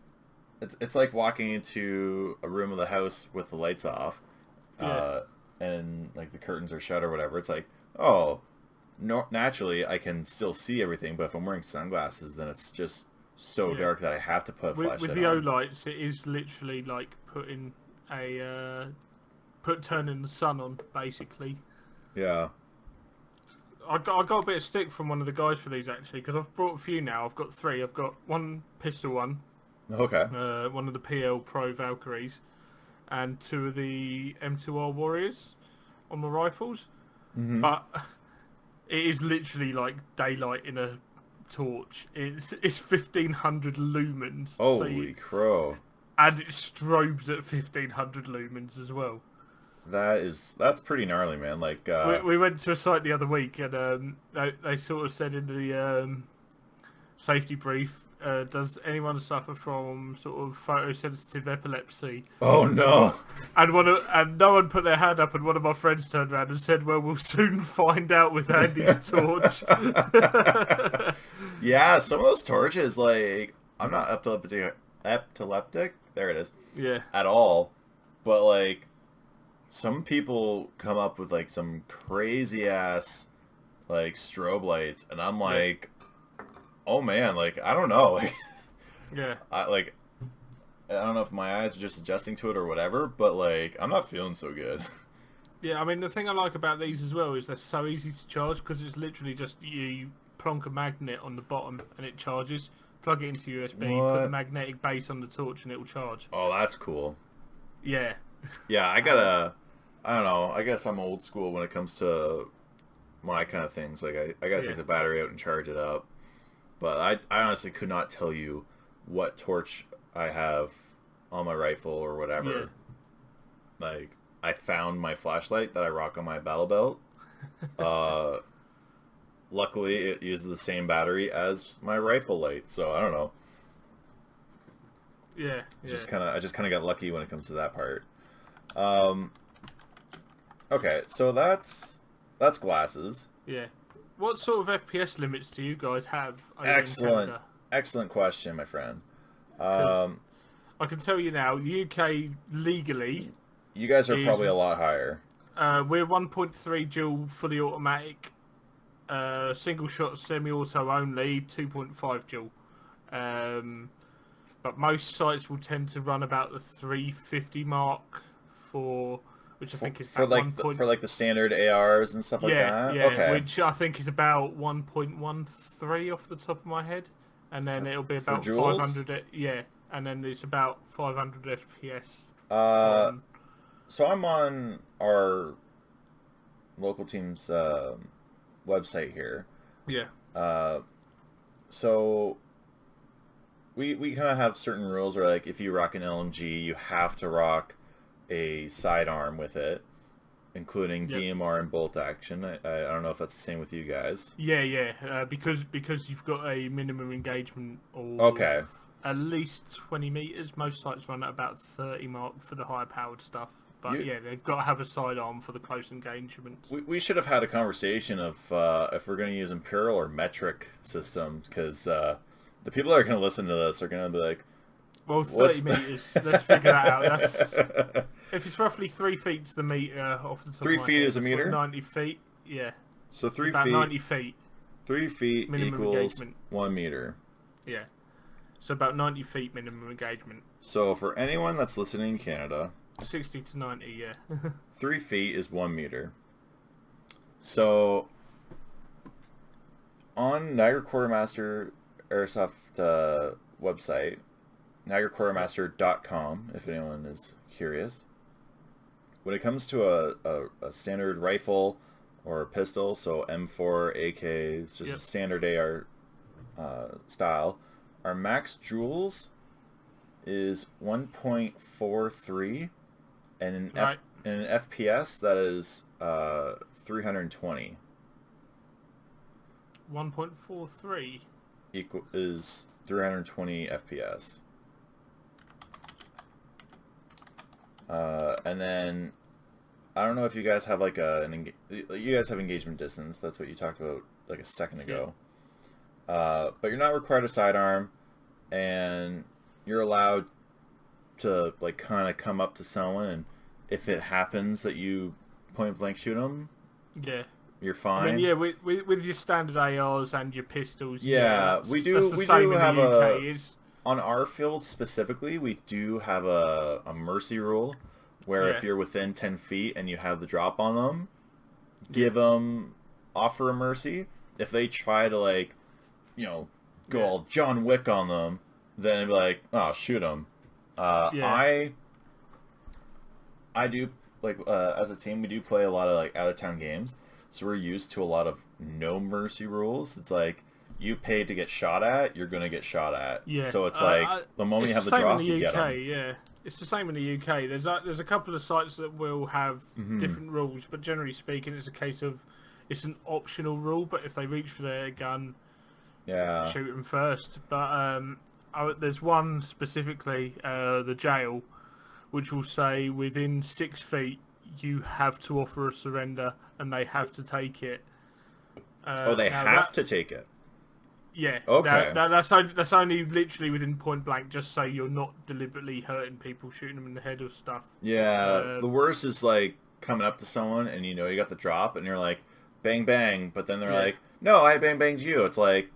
it's like walking into a room of the house with the lights off, and the curtains are shut or whatever. It's like, oh, naturally I can still see everything, but if I'm wearing sunglasses, then it's just so dark that I have to put a flashlight with the on. O-lights, it is literally like putting turning the sun on, basically. Yeah. I got a bit of stick from one of the guys for these, actually, because I've brought a few now. I've got 3. I've got one pistol one. Okay. One of the PL Pro Valkyries, and 2 of the M2R Warriors on my rifles. Mm-hmm. But it is literally like daylight in a torch. It's 1500 lumens. Holy crow. And it strobes at 1500 lumens as well. That's pretty gnarly, man. We went to a site the other week, and they sort of said in the safety brief, does anyone suffer from sort of photosensitive epilepsy? Oh no! And no one put their hand up, and one of my friends turned around and said, "Well, we'll soon find out with Andy's torch." Yeah, some of those torches, I'm not epileptic. There it is. Yeah. At all, but some people come up with some crazy ass strobe lights, and I'm like, oh man, I don't know, yeah, I don't know if my eyes are just adjusting to it or whatever, but I'm not feeling so good. Yeah, I mean, the thing I like about these as well is they're so easy to charge because it's literally just you plonk a magnet on the bottom and it charges. Plug it into USB, put the magnetic base on the torch and it will charge. Oh, that's cool. Yeah. Yeah, I don't know, I guess I'm old school when it comes to my kind of things. Like, I gotta take the battery out and charge it up. But I honestly could not tell you what torch I have on my rifle or whatever. Yeah. Like, I found my flashlight that I rock on my battle belt. Luckily, it uses the same battery as my rifle light, so I don't know. Yeah. I just kind of got lucky when it comes to that part. Okay, so that's glasses. Yeah. What sort of FPS limits do you guys have over in Canada? Excellent question, my friend. I can tell you now, UK legally... You guys are probably a lot higher. We're 1.3 dual fully automatic, single shot semi-auto only, 2.5 dual. But most sites will tend to run about the 350 mark for... Which I think is about for like the standard ARs and stuff like that? Yeah, okay. Which I think is about 1.13 off the top of my head. And then it'll be about 500... Yeah, and then it's about 500 FPS. So I'm on our local team's website here. Yeah. So we kind of have certain rules where, like, if you rock an LMG, you have to rock a sidearm with it, including DMR and bolt action. I don't know if that's the same with you guys. Yeah. Because you've got a minimum engagement of at least 20 meters. Most sites run at about 30 mark for the higher powered stuff. But they've got to have a sidearm for the close engagements. We should have had a conversation of if we're going to use imperial or metric systems, because the people that are going to listen to this are going to be like, well, 30 meters. Let's figure that out. If it's roughly 3 feet to the meter off the top 3 of my feet head, is a meter? 90 feet, yeah. So 3 about feet. 90 feet. 3 feet minimum equals engagement. 1 meter. Yeah. So about 90 feet minimum engagement. So for anyone that's listening in Canada, 60 to 90, yeah. 3 feet is 1 meter. So on Niagara Quartermaster Airsoft website, NiagaraQuartermaster.com, if anyone is curious, when it comes to a standard rifle or a pistol, so M4, AK, it's just a standard AR style, our max joules is 1.43, and in an FPS that is 320. 1.43 is 320 FPS. And then I don't know if you guys have like you guys have engagement distance. That's what you talked about like a second ago. But you're not required a sidearm, and you're allowed to like kind of come up to someone, and if it happens that you point blank shoot them, you're fine. I mean, with your standard ARs and your pistols. We do have on our field specifically, we do have a mercy rule where if you're within 10 feet and you have the drop on them, offer a mercy. If they try to, like, go all John Wick on them, then it'd be like, oh, shoot them. I do, like, as a team, we do play a lot of, like, out-of-town games, so we're used to a lot of no mercy rules. It's like, you pay to get shot at, you're going to get shot at. Yeah. So it's like, the moment you have the drop, you get them. Yeah. It's the same in the UK. There's a couple of sites that will have different rules, but generally speaking, it's a case of it's an optional rule. But if they reach for their gun, shoot them first. But there's one specifically, the jail, which will say within 6 feet you have to offer a surrender, and they have to take it. They have to take it. Yeah. Okay. That's only literally within point blank, just so you're not deliberately hurting people, shooting them in the head or stuff. Yeah. The worst is like coming up to someone and you got the drop and you're like, bang bang, but then they're like, no, I bang banged you. It's like,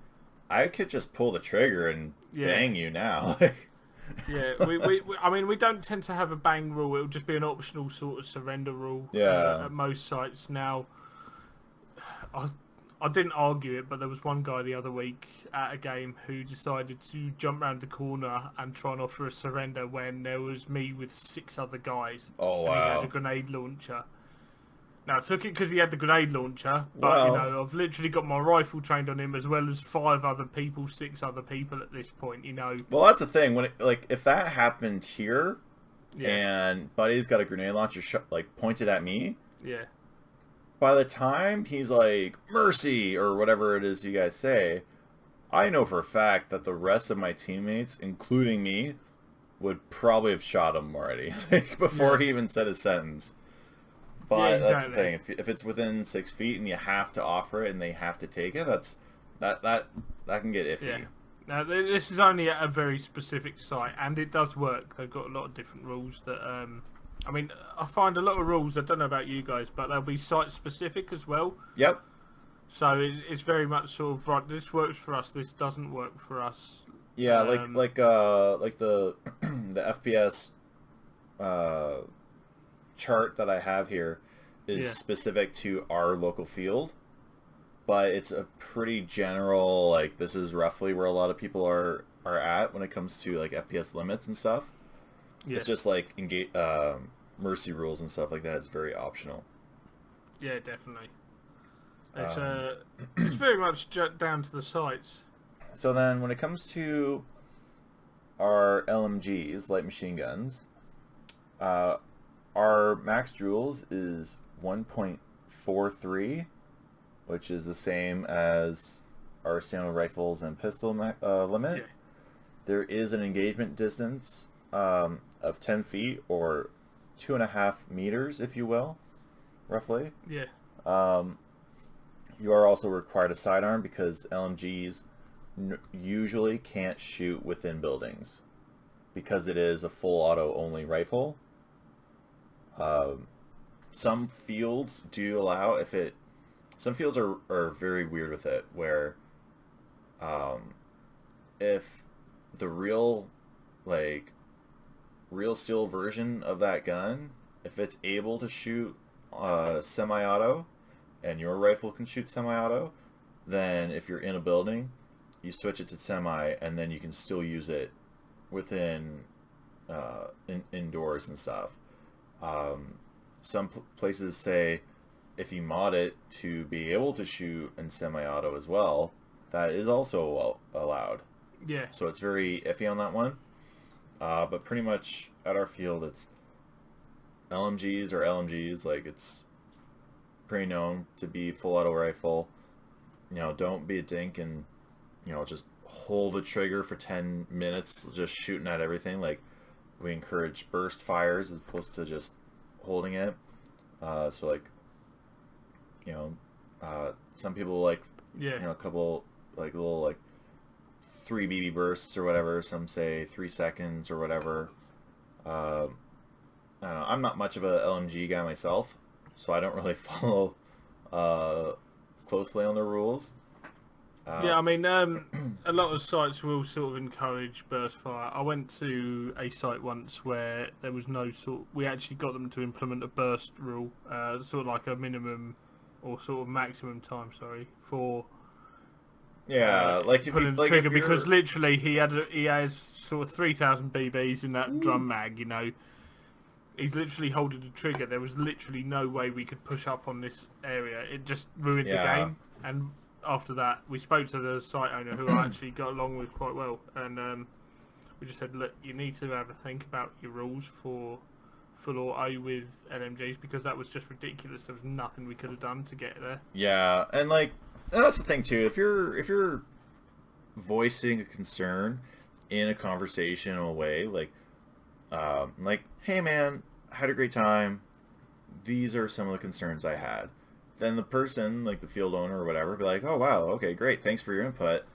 I could just pull the trigger and bang you now. Yeah, I mean, we don't tend to have a bang rule. It'll just be an optional sort of surrender rule at most sites. Now, I didn't argue it, but there was one guy the other week at a game who decided to jump round the corner and try and offer a surrender when there was me with 6 other guys. Oh, and he wow. had a grenade launcher. Now, I took it because he had the grenade launcher, but, Well, I've literally got my rifle trained on him as well as 5 other people, 6 other people at this point, Well, that's the thing. When if that happened here, Yeah. and Buddy's got a grenade launcher pointed at me, Yeah. by the time he's like, mercy, or whatever it is you guys say, I know for a fact that the rest of my teammates, including me, would probably have shot him already before he even said his sentence. But that's the thing. If it's within 6 feet and you have to offer it and they have to take it, that can get iffy. Yeah. Now, this is only at a very specific site, and it does work. They've got a lot of different rules that... I mean, I find a lot of rules, I don't know about you guys, but they'll be site-specific as well. Yep. So it's very much sort of, right, this works for us, this doesn't work for us. Yeah, like the the FPS chart that I have here is specific to our local field, but it's a pretty general, like, this is roughly where a lot of people are at when it comes to like FPS limits and stuff. Yeah. It's just like mercy rules and stuff like that. It's very optional. Yeah, definitely. It's it's very much down to the sites. So then, when it comes to our LMGs, light machine guns, our max joules is 1.43, which is the same as our standard rifles and pistol limit. Yeah. There is an engagement distance of 10 feet or 2.5 meters, if you will, roughly. Yeah. You are also required a sidearm because LMGs usually can't shoot within buildings because it is a full auto only rifle. Some fields do allow some fields are very weird with it, where if the real steel version of that gun, if it's able to shoot semi-auto and your rifle can shoot semi-auto, then if you're in a building, you switch it to semi, and then you can still use it within indoors and stuff. Some places say if you mod it to be able to shoot in semi-auto as well, that is also allowed. Yeah. So it's very iffy on that one. But pretty much at our field, it's LMGs or LMGs. Like, it's pretty known to be full auto rifle. Don't be a dink and just hold the trigger for 10 minutes just shooting at everything. Like, we encourage burst fires as opposed to just holding it. So like, some people like, a couple like little like 3 BB bursts or whatever. Some say 3 seconds or whatever. I'm not much of a LMG guy myself, so I don't really follow closely on the rules. Yeah, I mean, a lot of sites will sort of encourage burst fire. I went to a site once where there was we actually got them to implement a burst rule, sort of like a minimum or sort of maximum time, for like if pulling you, the like trigger, if you're... because literally he has sort of 3,000 BBs in that drum mag. He's literally holding the trigger. There was literally no way we could push up on this area. It just ruined the game. And after that, we spoke to the site owner, who I actually got along with quite well, and we just said, look, you need to have a think about your rules for full auto with LMGs, because that was just ridiculous. There was nothing we could have done to get there. Yeah, and that's the thing too. If you're voicing a concern in a conversational way, like, hey man, I had a great time. These are some of the concerns I had. Then the person, like the field owner or whatever, be like, oh wow, okay, great, thanks for your input.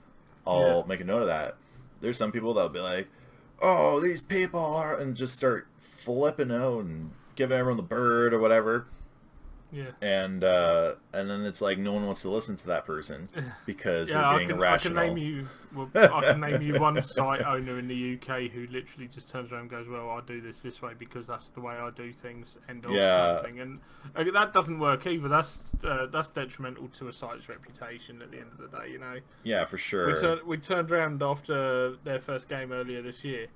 I'll make a note of that. There's some people that'll be like, oh, these people are, and just start flipping out and giving everyone the bird or whatever. Yeah. And then it's like no one wants to listen to that person because they're being irrational. I can name you one site owner in the UK who literally just turns around and goes, "Well, I do this way because that's the way I do things." End of kind of thing. And that doesn't work either. That's detrimental to a site's reputation at the end of the day. You know. Yeah, for sure. We turned around after their first game earlier this year,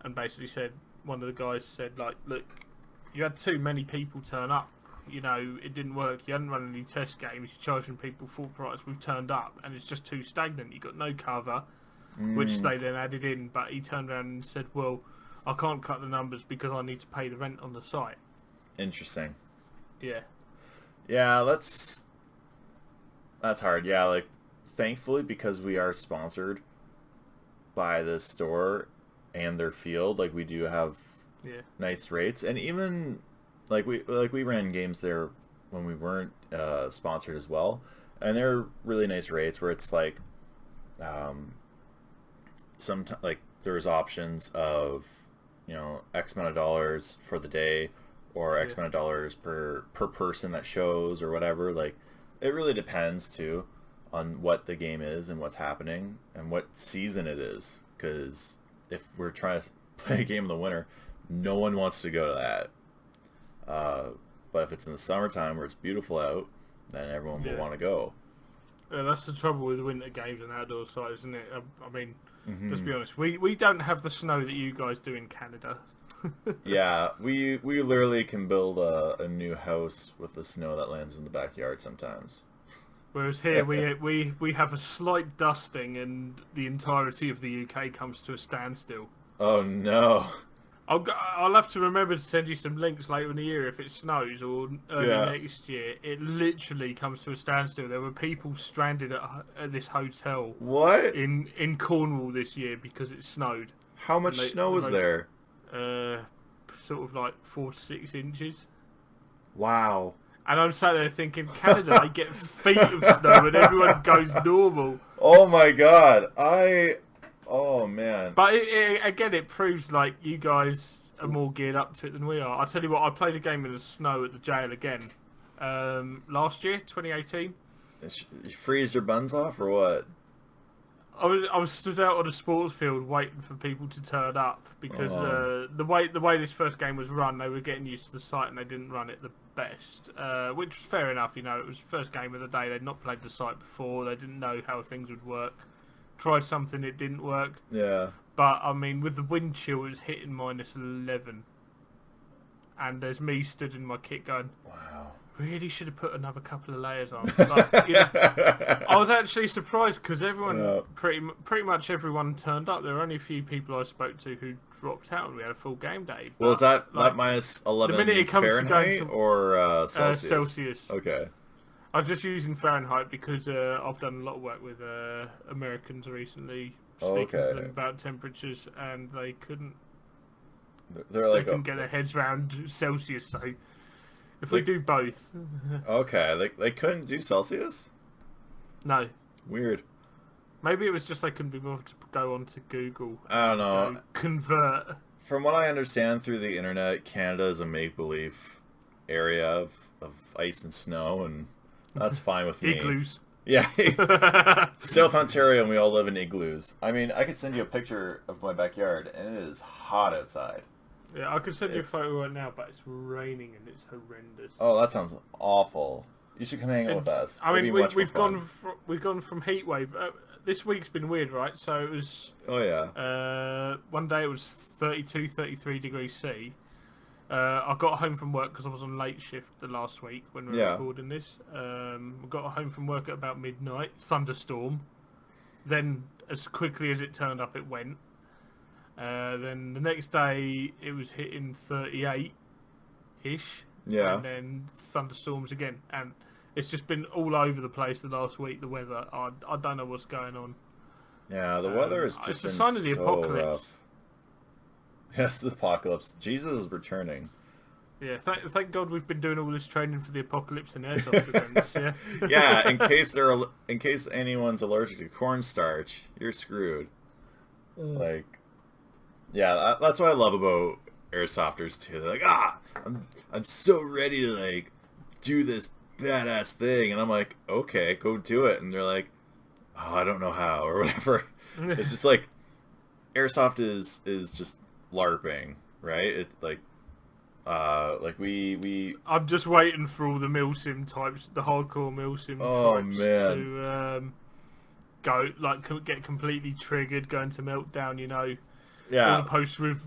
and basically said, one of the guys said, like, "Look, you had too many people turn up. You know, it didn't work. You hadn't run any test games. You're charging people full price. We've turned up, and it's just too stagnant. You got no cover," which they then added in. But he turned around and said, "Well, I can't cut the numbers because I need to pay the rent on the site." Interesting. Yeah. Yeah, that's hard. Yeah, like, thankfully, because we are sponsored by this store and their field, like, we do have nice rates, and even like we ran games there when we weren't sponsored as well, and they're really nice rates where it's like like there's options of, you know, X amount of dollars for the day or X amount of dollars per person that shows or whatever. Like, it really depends too on what the game is and what's happening and what season it is, because if we're trying to play a game in the winter, no one wants to go to that. But if it's in the summertime where it's beautiful out, then everyone will want to go. That's the trouble with winter games and outdoor sites, isn't it? I mean, let's be honest, we don't have the snow that you guys do in Canada. Yeah, we literally can build a new house with the snow that lands in the backyard sometimes. Whereas here we have a slight dusting and the entirety of the UK comes to a standstill. Oh no. I'll have to remember to send you some links later in the year if it snows or early next year. It literally comes to a standstill. There were people stranded at this hotel. What? In Cornwall this year because it snowed. How much snow was there? Sort of like 4 to 6 inches. Wow. And I'm sat there thinking, Canada, they get feet of snow and everyone goes normal. Oh my god. Oh man. But again, it proves like you guys are more geared up to it than we are. I tell you what, I played a game in the snow at the jail again. Last year, 2018. You freeze your buns off or what? I was stood out on a sports field waiting for people to turn up because the way this first game was run, they were getting used to the site and they didn't run it the best, which was fair enough. You know, it was the first game of the day. They'd not played the site before. They didn't know how things would work. Tried something, it didn't work. Yeah. But I mean, with the wind chill, it was hitting -11, and there's me stood in my kit going, "Wow, really should have put another couple of layers on." Like, you know, I was actually surprised because everyone, pretty much everyone turned up. There were only a few people I spoke to who dropped out, and we had a full game day. Well, is that like -11 the minute it comes Fahrenheit to or Celsius? Celsius. Okay. I was just using Fahrenheit because I've done a lot of work with Americans recently, speaking to them about temperatures, and they couldn't. They're like, they couldn't get their heads around Celsius. So if we do both, okay, they couldn't do Celsius. No. Weird. Maybe it was just they couldn't be bothered to go on to Google. I don't know. Convert. From what I understand through the internet, Canada is a make-believe area of ice and snow, and that's fine with me. Igloos. Yeah. South Ontario, and we all live in igloos. I mean, I could send you a picture of my backyard, and it is hot outside. Yeah, I could send you a photo right now, but it's raining and it's horrendous. Oh, that sounds awful. You should come hang out with us. I mean, we've gone from heat wave. This week's been weird, right? So it was. Oh yeah. One day it was 32, 33 degrees C. I got home from work because I was on late shift the last week when we were recording this. I got home from work at about midnight. Thunderstorm. Then, as quickly as it turned up, it went. Then the next day it was hitting 38-ish. Yeah. And then thunderstorms again, and it's just been all over the place the last week. The weather, I don't know what's going on. Yeah, the weather is just it's a sign of the apocalypse. Rough. Yes, the apocalypse. Jesus is returning. Yeah, thank God we've been doing all this training for the apocalypse and airsoft events. Yeah. Yeah, in case anyone's allergic to cornstarch, you're screwed. Like, yeah, that's what I love about airsofters too. They're like, I'm so ready to like do this badass thing, and I'm like, okay, go do it, and they're like, oh, I don't know how or whatever. It's just like airsoft is just LARPing, right? It's like we I'm just waiting for all the milsim types, the hardcore milsim types to go get completely triggered, go into meltdown. You know, all the posts with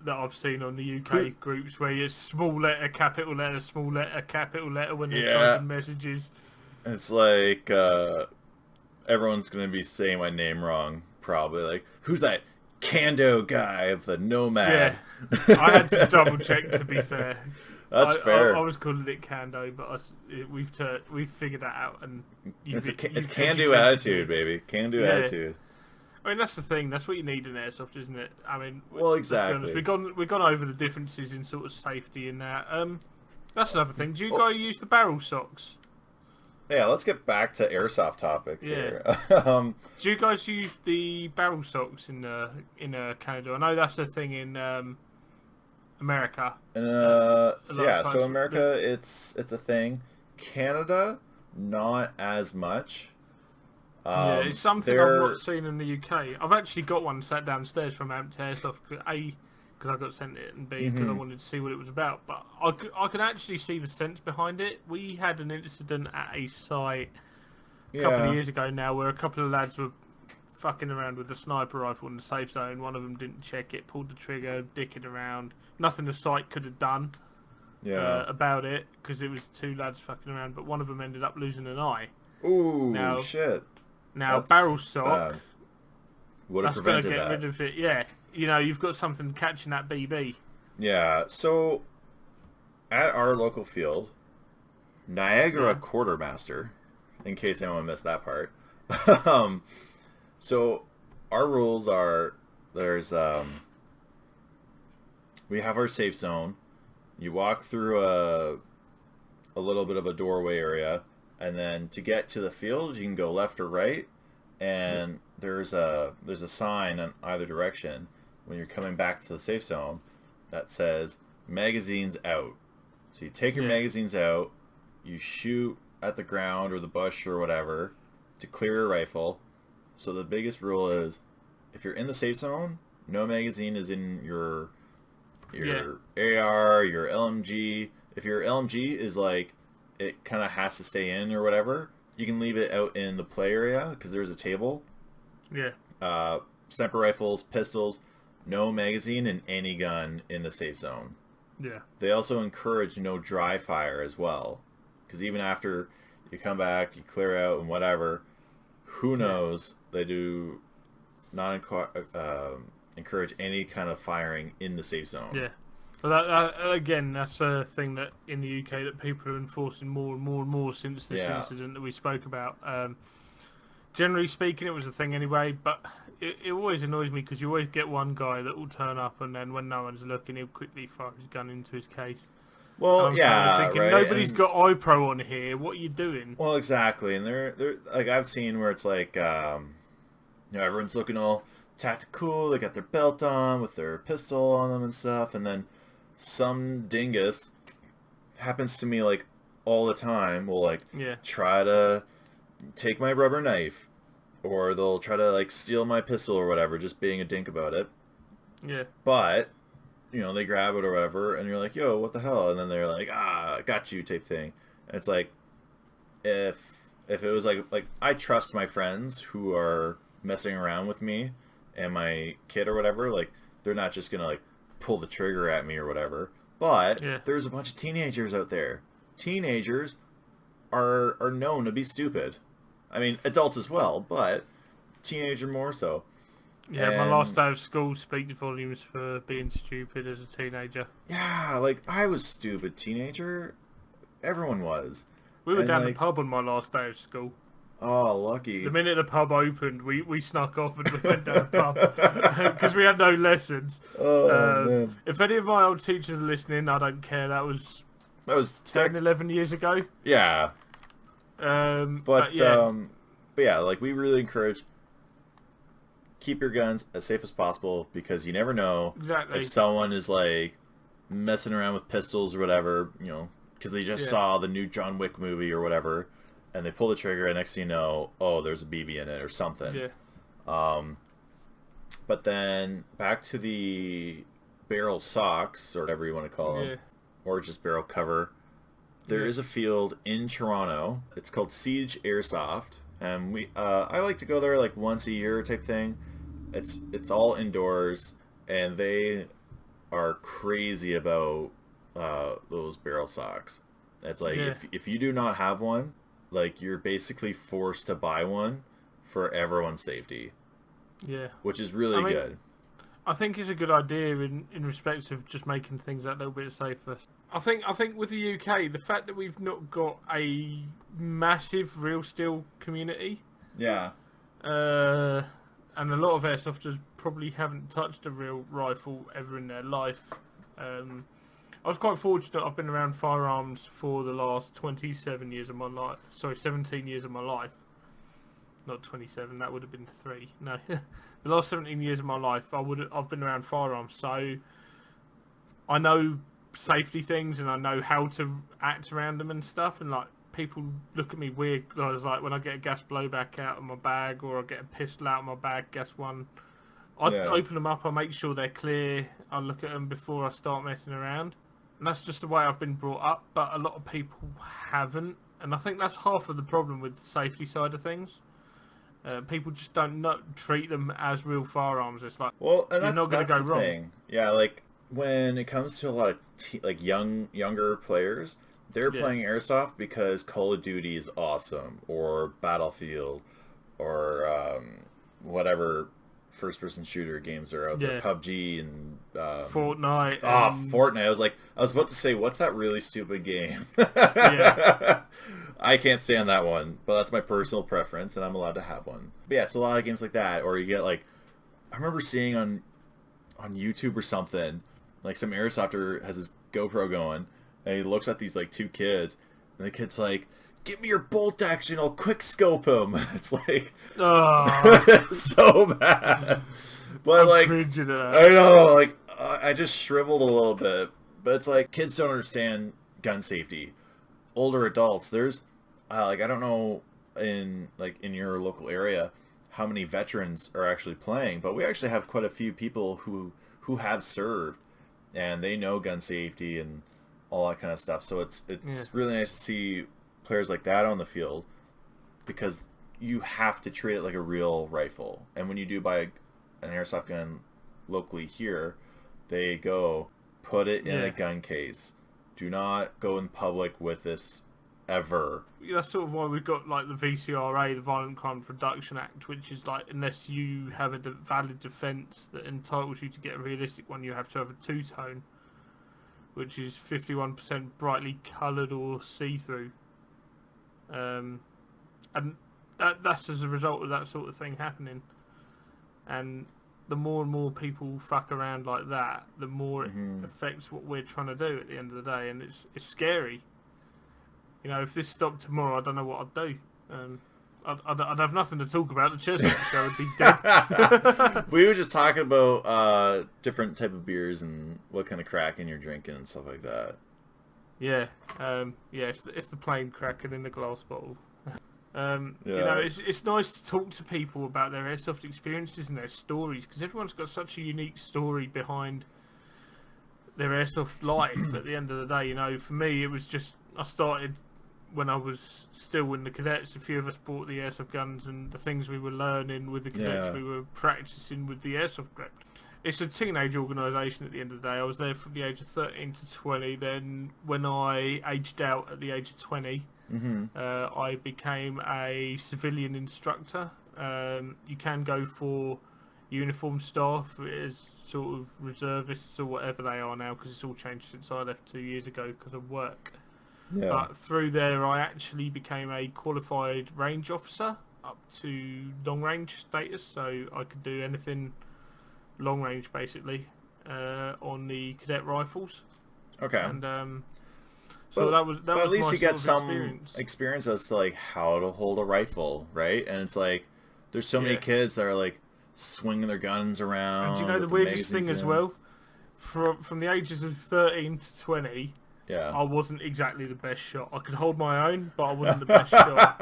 that I've seen on the UK groups where it's small letter, capital letter, small letter, capital letter when they're typing messages. It's like everyone's gonna be saying my name wrong, probably. Like, who's that Cando guy of the Nomad? Yeah, I had to double check, to be fair. That's fair. I was calling it Cando, but we've figured that out, and it's can-do attitude, baby. Can-do attitude. I mean, that's the thing. That's what you need in airsoft, isn't it? I mean, well, exactly. We've gone over the differences in sort of safety in that. That's another thing. Do you guys use the barrel socks? Yeah, let's get back to airsoft topics here. Do you guys use the barrel socks in Canada? I know that's a thing in America. So America, it's a thing. Canada, not as much. It's something I've not seen in the UK. I've actually got one sat downstairs from Amped Airsoft. A, because I got sent it, and B, because I wanted to see what it was about. But I could actually see the sense behind it. We had an incident at a site a couple of years ago now where a couple of lads were fucking around with a sniper rifle in the safe zone. One of them didn't check it, pulled the trigger, dicking around. Nothing the site could have done about it, because it was two lads fucking around, but one of them ended up losing an eye. Ooh, shit. Now, that's barrel sock, would have prevented that. That's going to get rid of it, yeah. You know, you've got something catching that BB. Yeah, so at our local field, Niagara Quartermaster, in case anyone missed that part. So our rules are, there's we have our safe zone. You walk through a little bit of a doorway area, and then to get to the field, you can go left or right, and there's a sign on either direction when you're coming back to the safe zone that says magazines out. So you take your magazines out, you shoot at the ground or the bush or whatever to clear your rifle. So the biggest rule is, if you're in the safe zone, no magazine is in your AR, your LMG. If your LMG is like, it kind of has to stay in or whatever, you can leave it out in the play area because there's a table. Sniper rifles, pistols, no magazine in any gun in the safe zone. They also encourage no dry fire as well, because even after you come back, you clear out and whatever, who knows, they do not encourage any kind of firing in the safe zone. Well, that again, that's a thing that in the UK that people are enforcing more and more and more since this incident that we spoke about. Generally speaking, it was a thing anyway, but it always annoys me because you always get one guy that will turn up, and then when no one's looking, he'll quickly fire his gun into his case. Well, thinking, nobody's got iPro on here. What are you doing? Well, exactly, and they're like, I've seen where it's like, everyone's looking all tactical. They got their belt on with their pistol on them and stuff, and then some dingus, happens to me like all the time, will like try to take my rubber knife, or they'll try to like steal my pistol or whatever, just being a dink about it. But they grab it or whatever, and you're like, yo, what the hell? And then they're like, got you type thing. And it's like, if it was like I trust my friends who are messing around with me and my kid or whatever, like they're not just gonna like pull the trigger at me or whatever. But there's a bunch of teenagers out there. Teenagers are known to be stupid. I mean, adults as well, but teenager more so. My last day of school speaks volumes for being stupid as a teenager. Yeah, like I was stupid teenager. Everyone was. We were down the pub on my last day of school. Oh, lucky. The minute the pub opened, we snuck off and we went down the pub because we had no lessons. Man. If any of my old teachers are listening, I don't care. That was 10, 11 years ago. Yeah. But yeah, like we really encourage, keep your guns as safe as possible, because you never know if someone is like messing around with pistols or whatever, because they just saw the new John Wick movie or whatever, and they pull the trigger, and next thing you know, oh, there's a BB in it or something. Yeah. But then back to the barrel socks, or whatever you want to call them, or just barrel cover. There is a field in Toronto. It's called Siege Airsoft, and I like to go there like once a year type thing. It's all indoors, and they are crazy about those barrel socks. It's like if you do not have one, like you're basically forced to buy one for everyone's safety. Yeah. Which is really good. I think it's a good idea in respect of just making things that little bit safer. I think with the UK, the fact that we've not got a massive real steel community. Yeah. And a lot of airsofters probably haven't touched a real rifle ever in their life. I was quite fortunate. I've been around firearms for the last 27 years of my life. Sorry, 17 years of my life. Not 27. That would have been 3. No, the last 17 years of my life, I've been around firearms, so I know safety things and I know how to act around them and stuff. And like, people look at me weird. I was like, when I get a gas blowback out of my bag, or I get a pistol out of my bag, gas one, I open them up. I make sure they're clear. I look at them before I start messing around. And that's just the way I've been brought up. But a lot of people haven't, and I think that's half of the problem with the safety side of things. People just don't treat them as real firearms. It's like, well, and you're not going to go wrong. Thing. Yeah, like when it comes to a lot of younger players, they're playing airsoft because Call of Duty is awesome, or Battlefield, or whatever first-person shooter games are out there, PUBG and Fortnite. Fortnite. I was about to say, what's that really stupid game? I can't stand that one, but that's my personal preference, and I'm allowed to have one. But yeah, it's a lot of games like that, or you get like, I remember seeing on YouTube or something, like some airsofter has his GoPro going, and he looks at these like 2 kids, and the kid's like, "Give me your bolt action, I'll quick scope him." It's like, so bad. But like, I know, like, I just shriveled a little bit. But it's like, kids don't understand gun safety. Older adults, there's like, I don't know in your local area how many veterans are actually playing, but we actually have quite a few people who have served, and they know gun safety and all that kind of stuff. So it's really nice to see players like that on the field, because you have to treat it like a real rifle. And when you do buy an airsoft gun locally here, they go, put it in a gun case. Do not go in public with this ever. That's sort of why we've got like the VCRA, the Violent Crime Reduction Act, which is like, unless you have a valid defence that entitles you to get a realistic one, you have to have a 2-tone, which is 51% brightly coloured or see-through. And that's as a result of that sort of thing happening. And the more and more people fuck around like that, the more it affects what we're trying to do at the end of the day, and it's scary. You know, if this stopped tomorrow, I don't know what I'd do. I'd have nothing to talk about. The chairsoft show would be dead. We were just talking about different type of beers and what kind of Kraken you're drinking and stuff like that. Yeah, it's the plain Kraken in the glass bottle. You know, it's nice to talk to people about their airsoft experiences and their stories, because everyone's got such a unique story behind their airsoft life. At the end of the day, you know, for me, it was just, I started when I was still in the cadets. A few of us bought the airsoft guns, and the things we were learning with the cadets, we were practicing with the airsoft grip. It's a teenage organisation at the end of the day. I was there from the age of 13 to 20. Then when I aged out at the age of 20, I became a civilian instructor. You can go for uniform staff as sort of reservists or whatever they are now, because it's all changed since I left 2 years ago because of work. But through there, I actually became a qualified range officer up to long range status, so I could do anything long range basically on the cadet rifles. Okay. And so that was at least my you get sort of some experience as to like how to hold a rifle, right? And it's like, there's so many kids that are like swinging their guns around. And do you know the weirdest thing as well? From the ages of 13 to 20, Yeah. I wasn't exactly the best shot. I could hold my own, but I wasn't the best shot.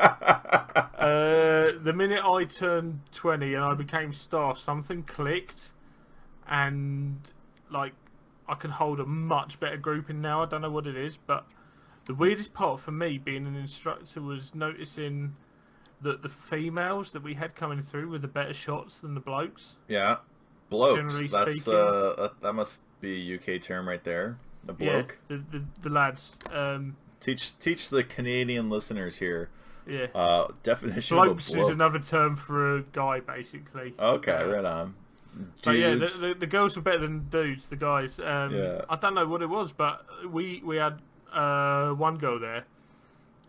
The minute I turned 20 and I became staff, something clicked, and like I can hold a much better grouping now. I don't know what it is, but the weirdest part for me being an instructor was noticing that the females that we had coming through were the better shots than the blokes. Yeah. Blokes. Generally That's speaking. that must be a UK term right there. A bloke. Yeah, the lads. Teach the Canadian listeners here. Yeah. Definition Blokes of a bloke. is another term for a guy, basically. Okay, right on. But yeah, Dudes. the girls were better than dudes, the guys. Yeah. I don't know what it was, but we had one girl there,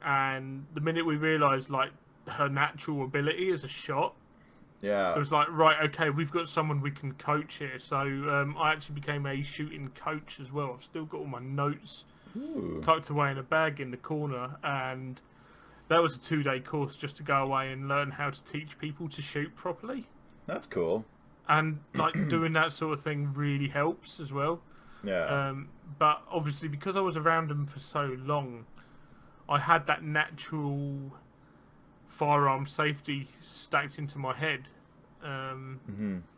and the minute we realised like her natural ability as a shot, Yeah. it was like, right, okay, we've got someone we can coach here. So I actually became a shooting coach as well. I've still got all my notes Ooh. tucked away in a bag in the corner, and that was a 2-day course just to go away and learn how to teach people to shoot properly. That's cool. And like doing that sort of thing really helps as well. Yeah. But obviously because I was around them for so long, I had that natural firearm safety stacked into my head.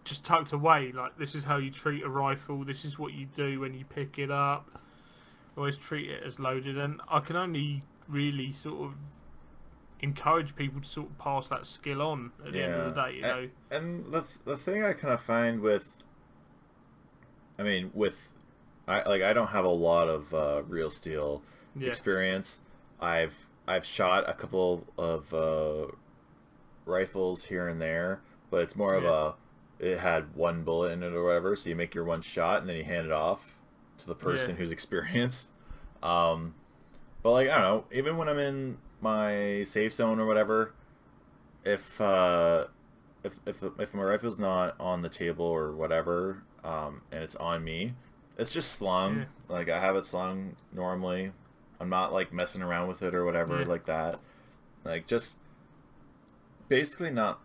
Just tucked away, like this is how you treat a rifle, this is what you do when you pick it up. Always treat it as loaded, and I can only really sort of encourage people to sort of pass that skill on at the end of the day, you know. And the thing I kind of find with, I mean, I don't have a lot of real steel experience. I've shot a couple of rifles here and there, but it's more of it had one bullet in it or whatever, so you make your one shot and then you hand it off to the person who's experienced. But like, I don't know, even when I'm in my safe zone or whatever, if my rifle's not on the table or whatever, and it's on me, it's just slung. Like I have it slung normally. I'm not like messing around with it or whatever like that. Like just basically not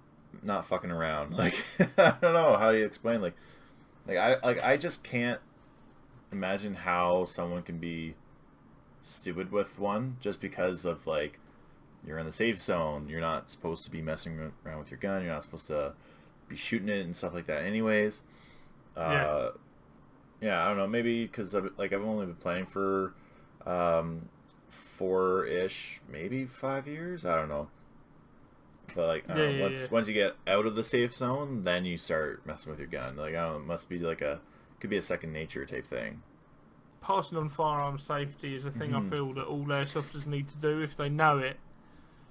fucking around. Like I don't know how do you explain like I just can't imagine how someone can be stupid with one just because of like you're in the safe zone. You're not supposed to be messing around with your gun. You're not supposed to be shooting it and stuff like that anyways. Yeah, I don't know. Maybe because I've only been playing for 4-ish, maybe 5 years. I don't know. But like, I don't know, once you get out of the safe zone, then you start messing with your gun. Like, I don't know, it must be like could be a second nature type thing. Passing on firearm safety is a thing I feel that all airsofters need to do if they know it.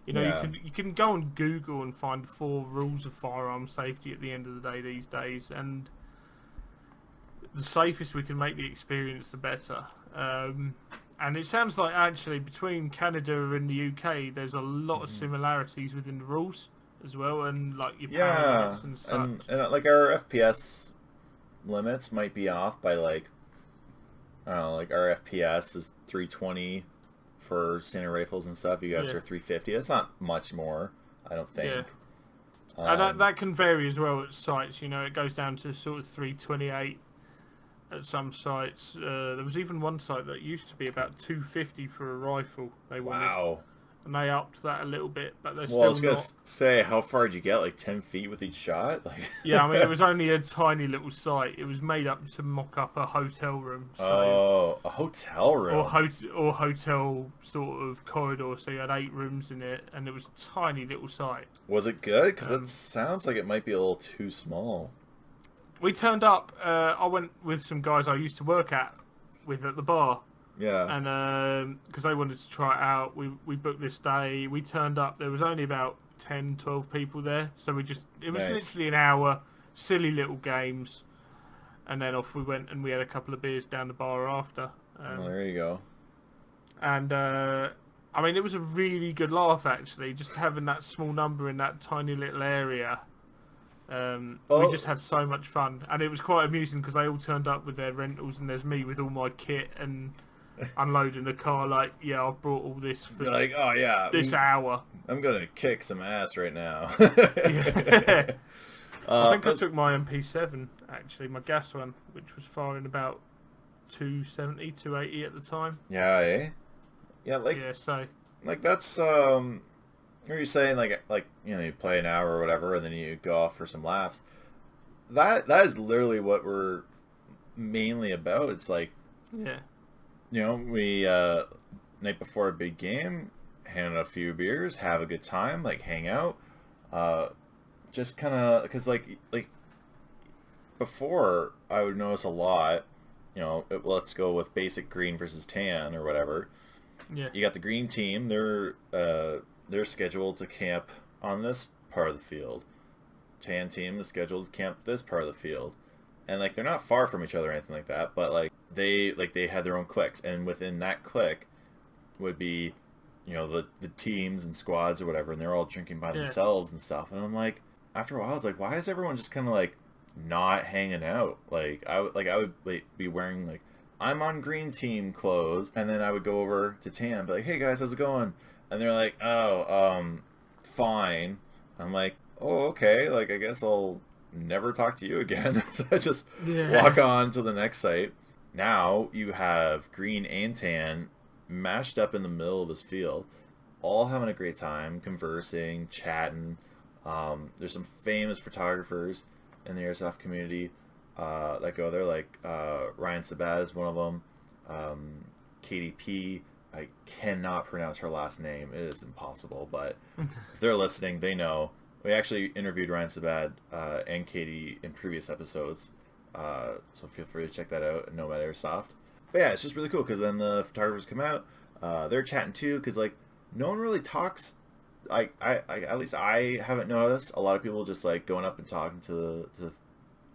You know, you can go on Google and find 4 rules of firearm safety at the end of the day these days, and the safest we can make the experience, the better. And it sounds like actually between Canada and the UK, there's a lot of similarities within the rules as well, and like your power limits and such. And like our FPS limits might be off by like, I don't know, like our FPS is 320 for standard rifles and stuff. You guys are 350. That's not much more, I don't think. And that can vary as well at sites. You know, it goes down to sort of 328 at some sites. There was even one site that used to be about 250 for a rifle. They wanted. Wow. And they upped that a little bit, but they're Well, I was still gonna not. say, how far did you get? Like 10 feet with each shot? Like... Yeah, I mean, it was only a tiny little site. It was made up to mock up a hotel room. So, oh, a hotel room. or hotel sort of corridor. So you had 8 rooms in it, and it was a tiny little site. Was it good? Because that sounds like it might be a little too small. We turned up. I went with some guys I used to work with at the bar. Yeah. And because they wanted to try it out, we booked this day. We turned up. There was only about 10, 12 people there. So it was literally an hour, silly little games. And then off we went, and we had a couple of beers down the bar after. Well, there you go. And, I mean, it was a really good laugh, actually, just having that small number in that tiny little area. We just had so much fun. And it was quite amusing because they all turned up with their rentals, and there's me with all my kit and unloading the car like, I've brought all this for like, oh yeah, this hour. I'm gonna kick some ass right now. I think I took my MP7, actually, my gas one, which was firing about 270, 280 at the time. Yeah, eh? Yeah, So that's are you saying like you play an hour or whatever, and then you go off for some laughs? That is literally what we're mainly about. It's like, yeah, we night before a big game, hand out a few beers, have a good time, like hang out, just kind of because like before I would notice a lot, let's go with basic green versus tan or whatever. Yeah, You got the green team. They're scheduled to camp on this part of the field. Tan team is scheduled to camp this part of the field, and like they're not far from each other or anything like that. But like they had their own cliques, and within that clique would be, the teams and squads or whatever, and they're all drinking by themselves and stuff. And I'm like, after a while, I was like, why is everyone just kind of like not hanging out? Like I would be wearing like I'm on green team clothes, and then I would go over to tan and be like, hey guys, how's it going? And they're like, oh, fine. I'm like, oh, okay. Like, I guess I'll never talk to you again. So I just walk on to the next site. Now you have green and tan mashed up in the middle of this field, all having a great time, conversing, chatting. There's some famous photographers in the airsoft community that go there, like Ryan Sabat is one of them. KDP, I cannot pronounce her last name. It is impossible, but if they're listening, they know. We actually interviewed Ryan Sabat and Katie in previous episodes, so feel free to check that out at Nomad Airsoft. But yeah, it's just really cool because then the photographers come out. They're chatting too because like no one really talks. I at least I haven't noticed a lot of people just like going up and talking to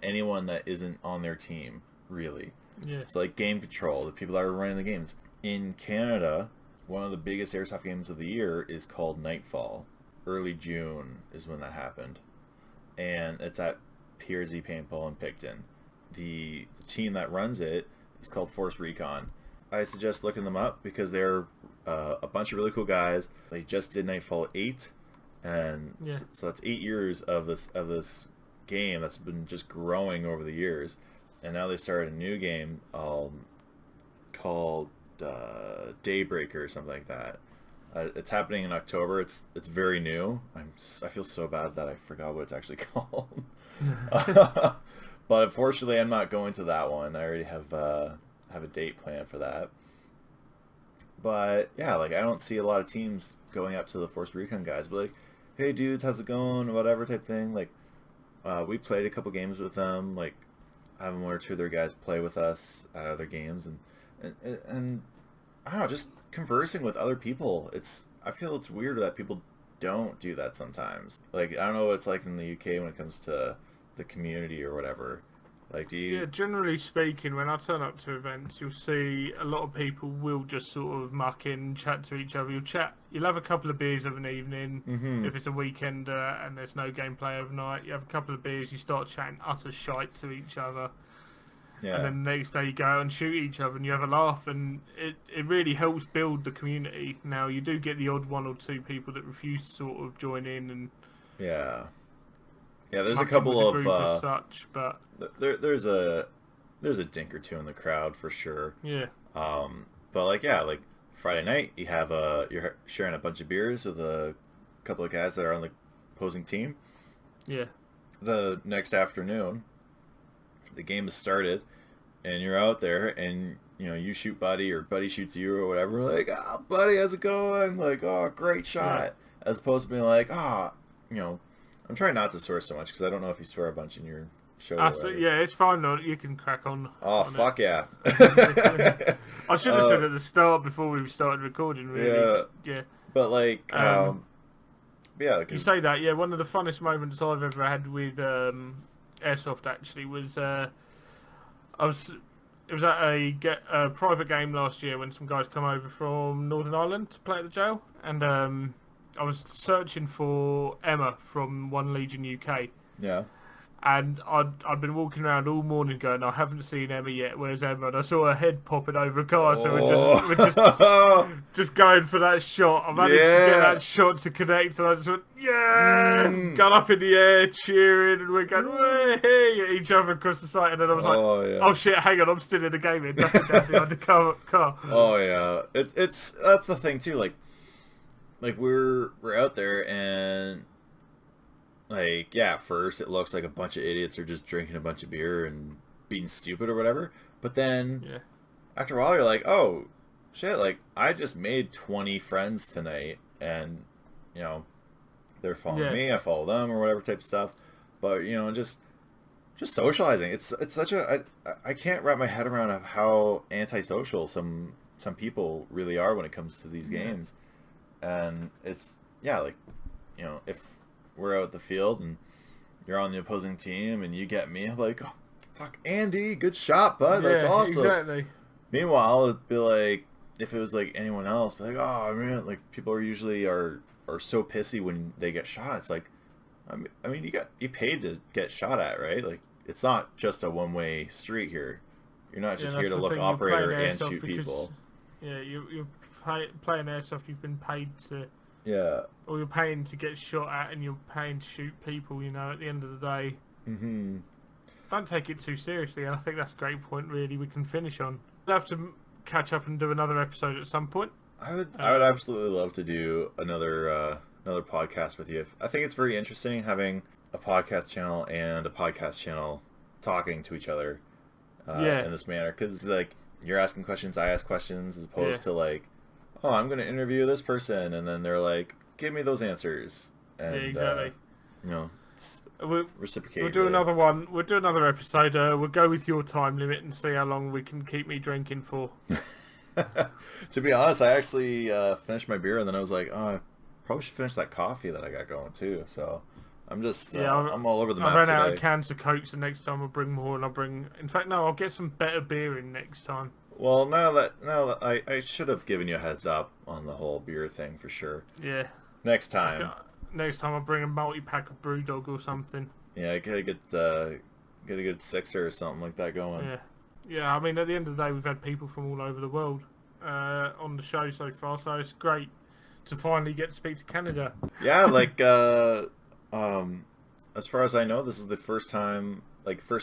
anyone that isn't on their team, really. Yeah. So like game control, the people that are running the games. In Canada, one of the biggest airsoft games of the year is called Nightfall. Early June is when that happened. And it's at PRZ Paintball in Picton. The team that runs it is called Force Recon. I suggest looking them up because they're a bunch of really cool guys. They just did Nightfall 8, and so that's 8 years of this game that's been just growing over the years. And now they started a new game called Daybreaker or something like that. It's happening in October. It's very new. I feel so bad that I forgot what it's actually called. But unfortunately, I'm not going to that one. I already have a date planned for that. But yeah, like I don't see a lot of teams going up to the Force Recon guys, but like, hey dudes, how's it going? Whatever type thing. Like, we played a couple games with them. Like, having one or two of their guys play with us at other games, and I don't know, just conversing with other people. I feel it's weird that people don't do that sometimes. Like, I don't know what it's like in the UK when it comes to the community or whatever. Like, do you... Yeah, generally speaking, when I turn up to events, you'll see a lot of people will just sort of muck in, chat to each other. You'll have a couple of beers of an evening, if it's a weekend and there's no gameplay overnight. You have a couple of beers, you start chatting utter shite to each other. Yeah. And then the next day you go out and shoot each other and you have a laugh, and it really helps build the community. Now, you do get the odd one or two people that refuse to sort of join in and... Yeah, there's a couple of as such, but there's a dink or two in the crowd for sure. Yeah. But like Friday night, you're sharing a bunch of beers with a couple of guys that are on the opposing team. Yeah. The next afternoon, the game has started, and you're out there, and you shoot buddy or buddy shoots you or whatever. Like, buddy, how's it going? Like, great shot. Yeah. As opposed to being like, I'm trying not to swear so much because I don't know if you swear a bunch in your show. Yeah, it's fine though. You can crack on. Oh, fuck yeah. I should have said at the start before we started recording, really. Yeah. But like, yeah. You say that, yeah. One of the funnest moments I've ever had with airsoft actually was it was at a private game last year when some guys come over from Northern Ireland to play at the jail, and I was searching for Emma from One Legion UK. Yeah. And I'd been walking around all morning going, I haven't seen Emma yet. Where's Emma? And I saw her head popping over a car, so we're just going for that shot. I managed to get that shot to connect, and I just went, yeah! Got up in the air, cheering, and we're going, hey, at each other across the site. And then I was like, oh shit, hang on, I'm still in the game here. Nothing down behind the car. Oh yeah, it's that's the thing too. Like we're out there and. Like, yeah, at first it looks like a bunch of idiots are just drinking a bunch of beer and being stupid or whatever. But then, after a while, you're like, oh, shit, like, I just made 20 friends tonight. And, you know, they're following me, I follow them, or whatever type of stuff. But, you know, just socializing. It's such a... I can't wrap my head around of how antisocial some people really are when it comes to these games. And it's, like, you know, if... we're out at the field and you're on the opposing team and you get me, I'm like, oh, fuck, Andy, good shot, bud. That's awesome. Exactly. Meanwhile, it'd be like, if it was like anyone else, be like, oh man, like people are usually are so pissy when they get shot. It's like, I mean, you paid to get shot at, right? Like, it's not just a one-way street here. You're not just here to look operator and shoot people. Yeah, you're playing airsoft. You've been paid to. Yeah. Or you're paying to get shot at, and you're paying to shoot people. You know, at the end of the day. Mm-hmm. Don't take it too seriously, and I think that's a great point. Really, we can finish on. We'll have to catch up and do another episode at some point. I would absolutely love to do another podcast with you. I think it's very interesting having a podcast channel and a podcast channel talking to each other in this manner, because like you're asking questions, I ask questions, as opposed to like, oh, I'm going to interview this person, and then they're like, give me those answers. And, exactly. You know, reciprocate. We'll do another one. We'll do another episode. We'll go with your time limit and see how long we can keep me drinking for. To be honest, I actually finished my beer, and then I was like, oh, I probably should finish that coffee that I got going too. So I'm just, I'm all over the map today. I ran out of cans of Coke, so next time I'll bring more, and I'll get some better beer in next time. Well, now that I should have given you a heads up on the whole beer thing for sure. Yeah. Next time. Next time I'll bring a multi-pack of Brewdog or something. Yeah, I gotta get a good sixer or something like that going. Yeah. Yeah, I mean, at the end of the day, we've had people from all over the world on the show so far, so it's great to finally get to speak to Canada. Yeah, like, as far as I know, this is the first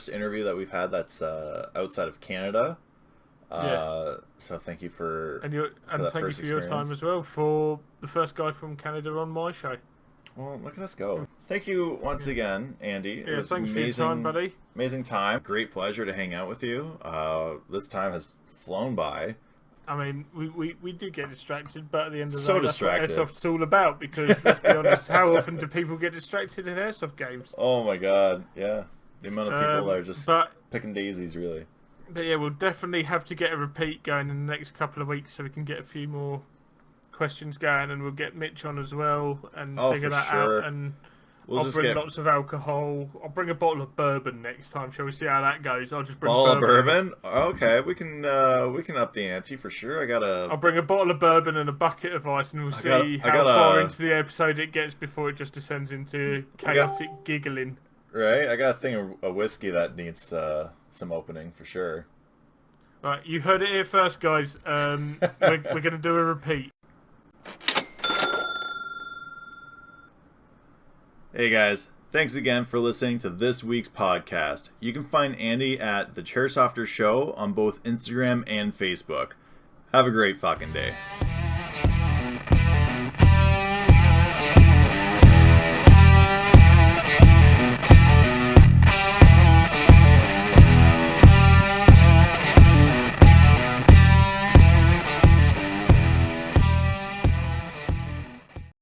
interview that we've had that's outside of Canada. So thank you for thank you for your time as well for the first guy from Canada on my show. Well, look at us go. Thank you once again, Andy. Yeah, thanks for your time, buddy. Amazing time. Great pleasure to hang out with you. This time has flown by. I mean, we do get distracted, but at the end of the day, that's what airsoft's all about, because, let's be honest, how often do people get distracted in airsoft games? Oh my god, yeah. The amount of people that are just picking daisies, really. But yeah, we'll definitely have to get a repeat going in the next couple of weeks so we can get a few more questions going, and we'll get Mitch on as well and figure that out. And I'll bring lots of alcohol. I'll bring a bottle of bourbon next time. Shall we see how that goes? I'll just bring bottle of bourbon. Okay, we can up the ante for sure. I'll bring a bottle of bourbon and a bucket of ice, and we'll see how far into the episode it gets before it just descends into chaotic giggling. Right, I got a thing of whiskey that needs some opening for sure. Right, you heard it here first, guys. We're going to do a repeat. Hey guys, thanks again for listening to this week's podcast. You can find Andy at the Chairsofter Show on both Instagram and Facebook. Have a great fucking day.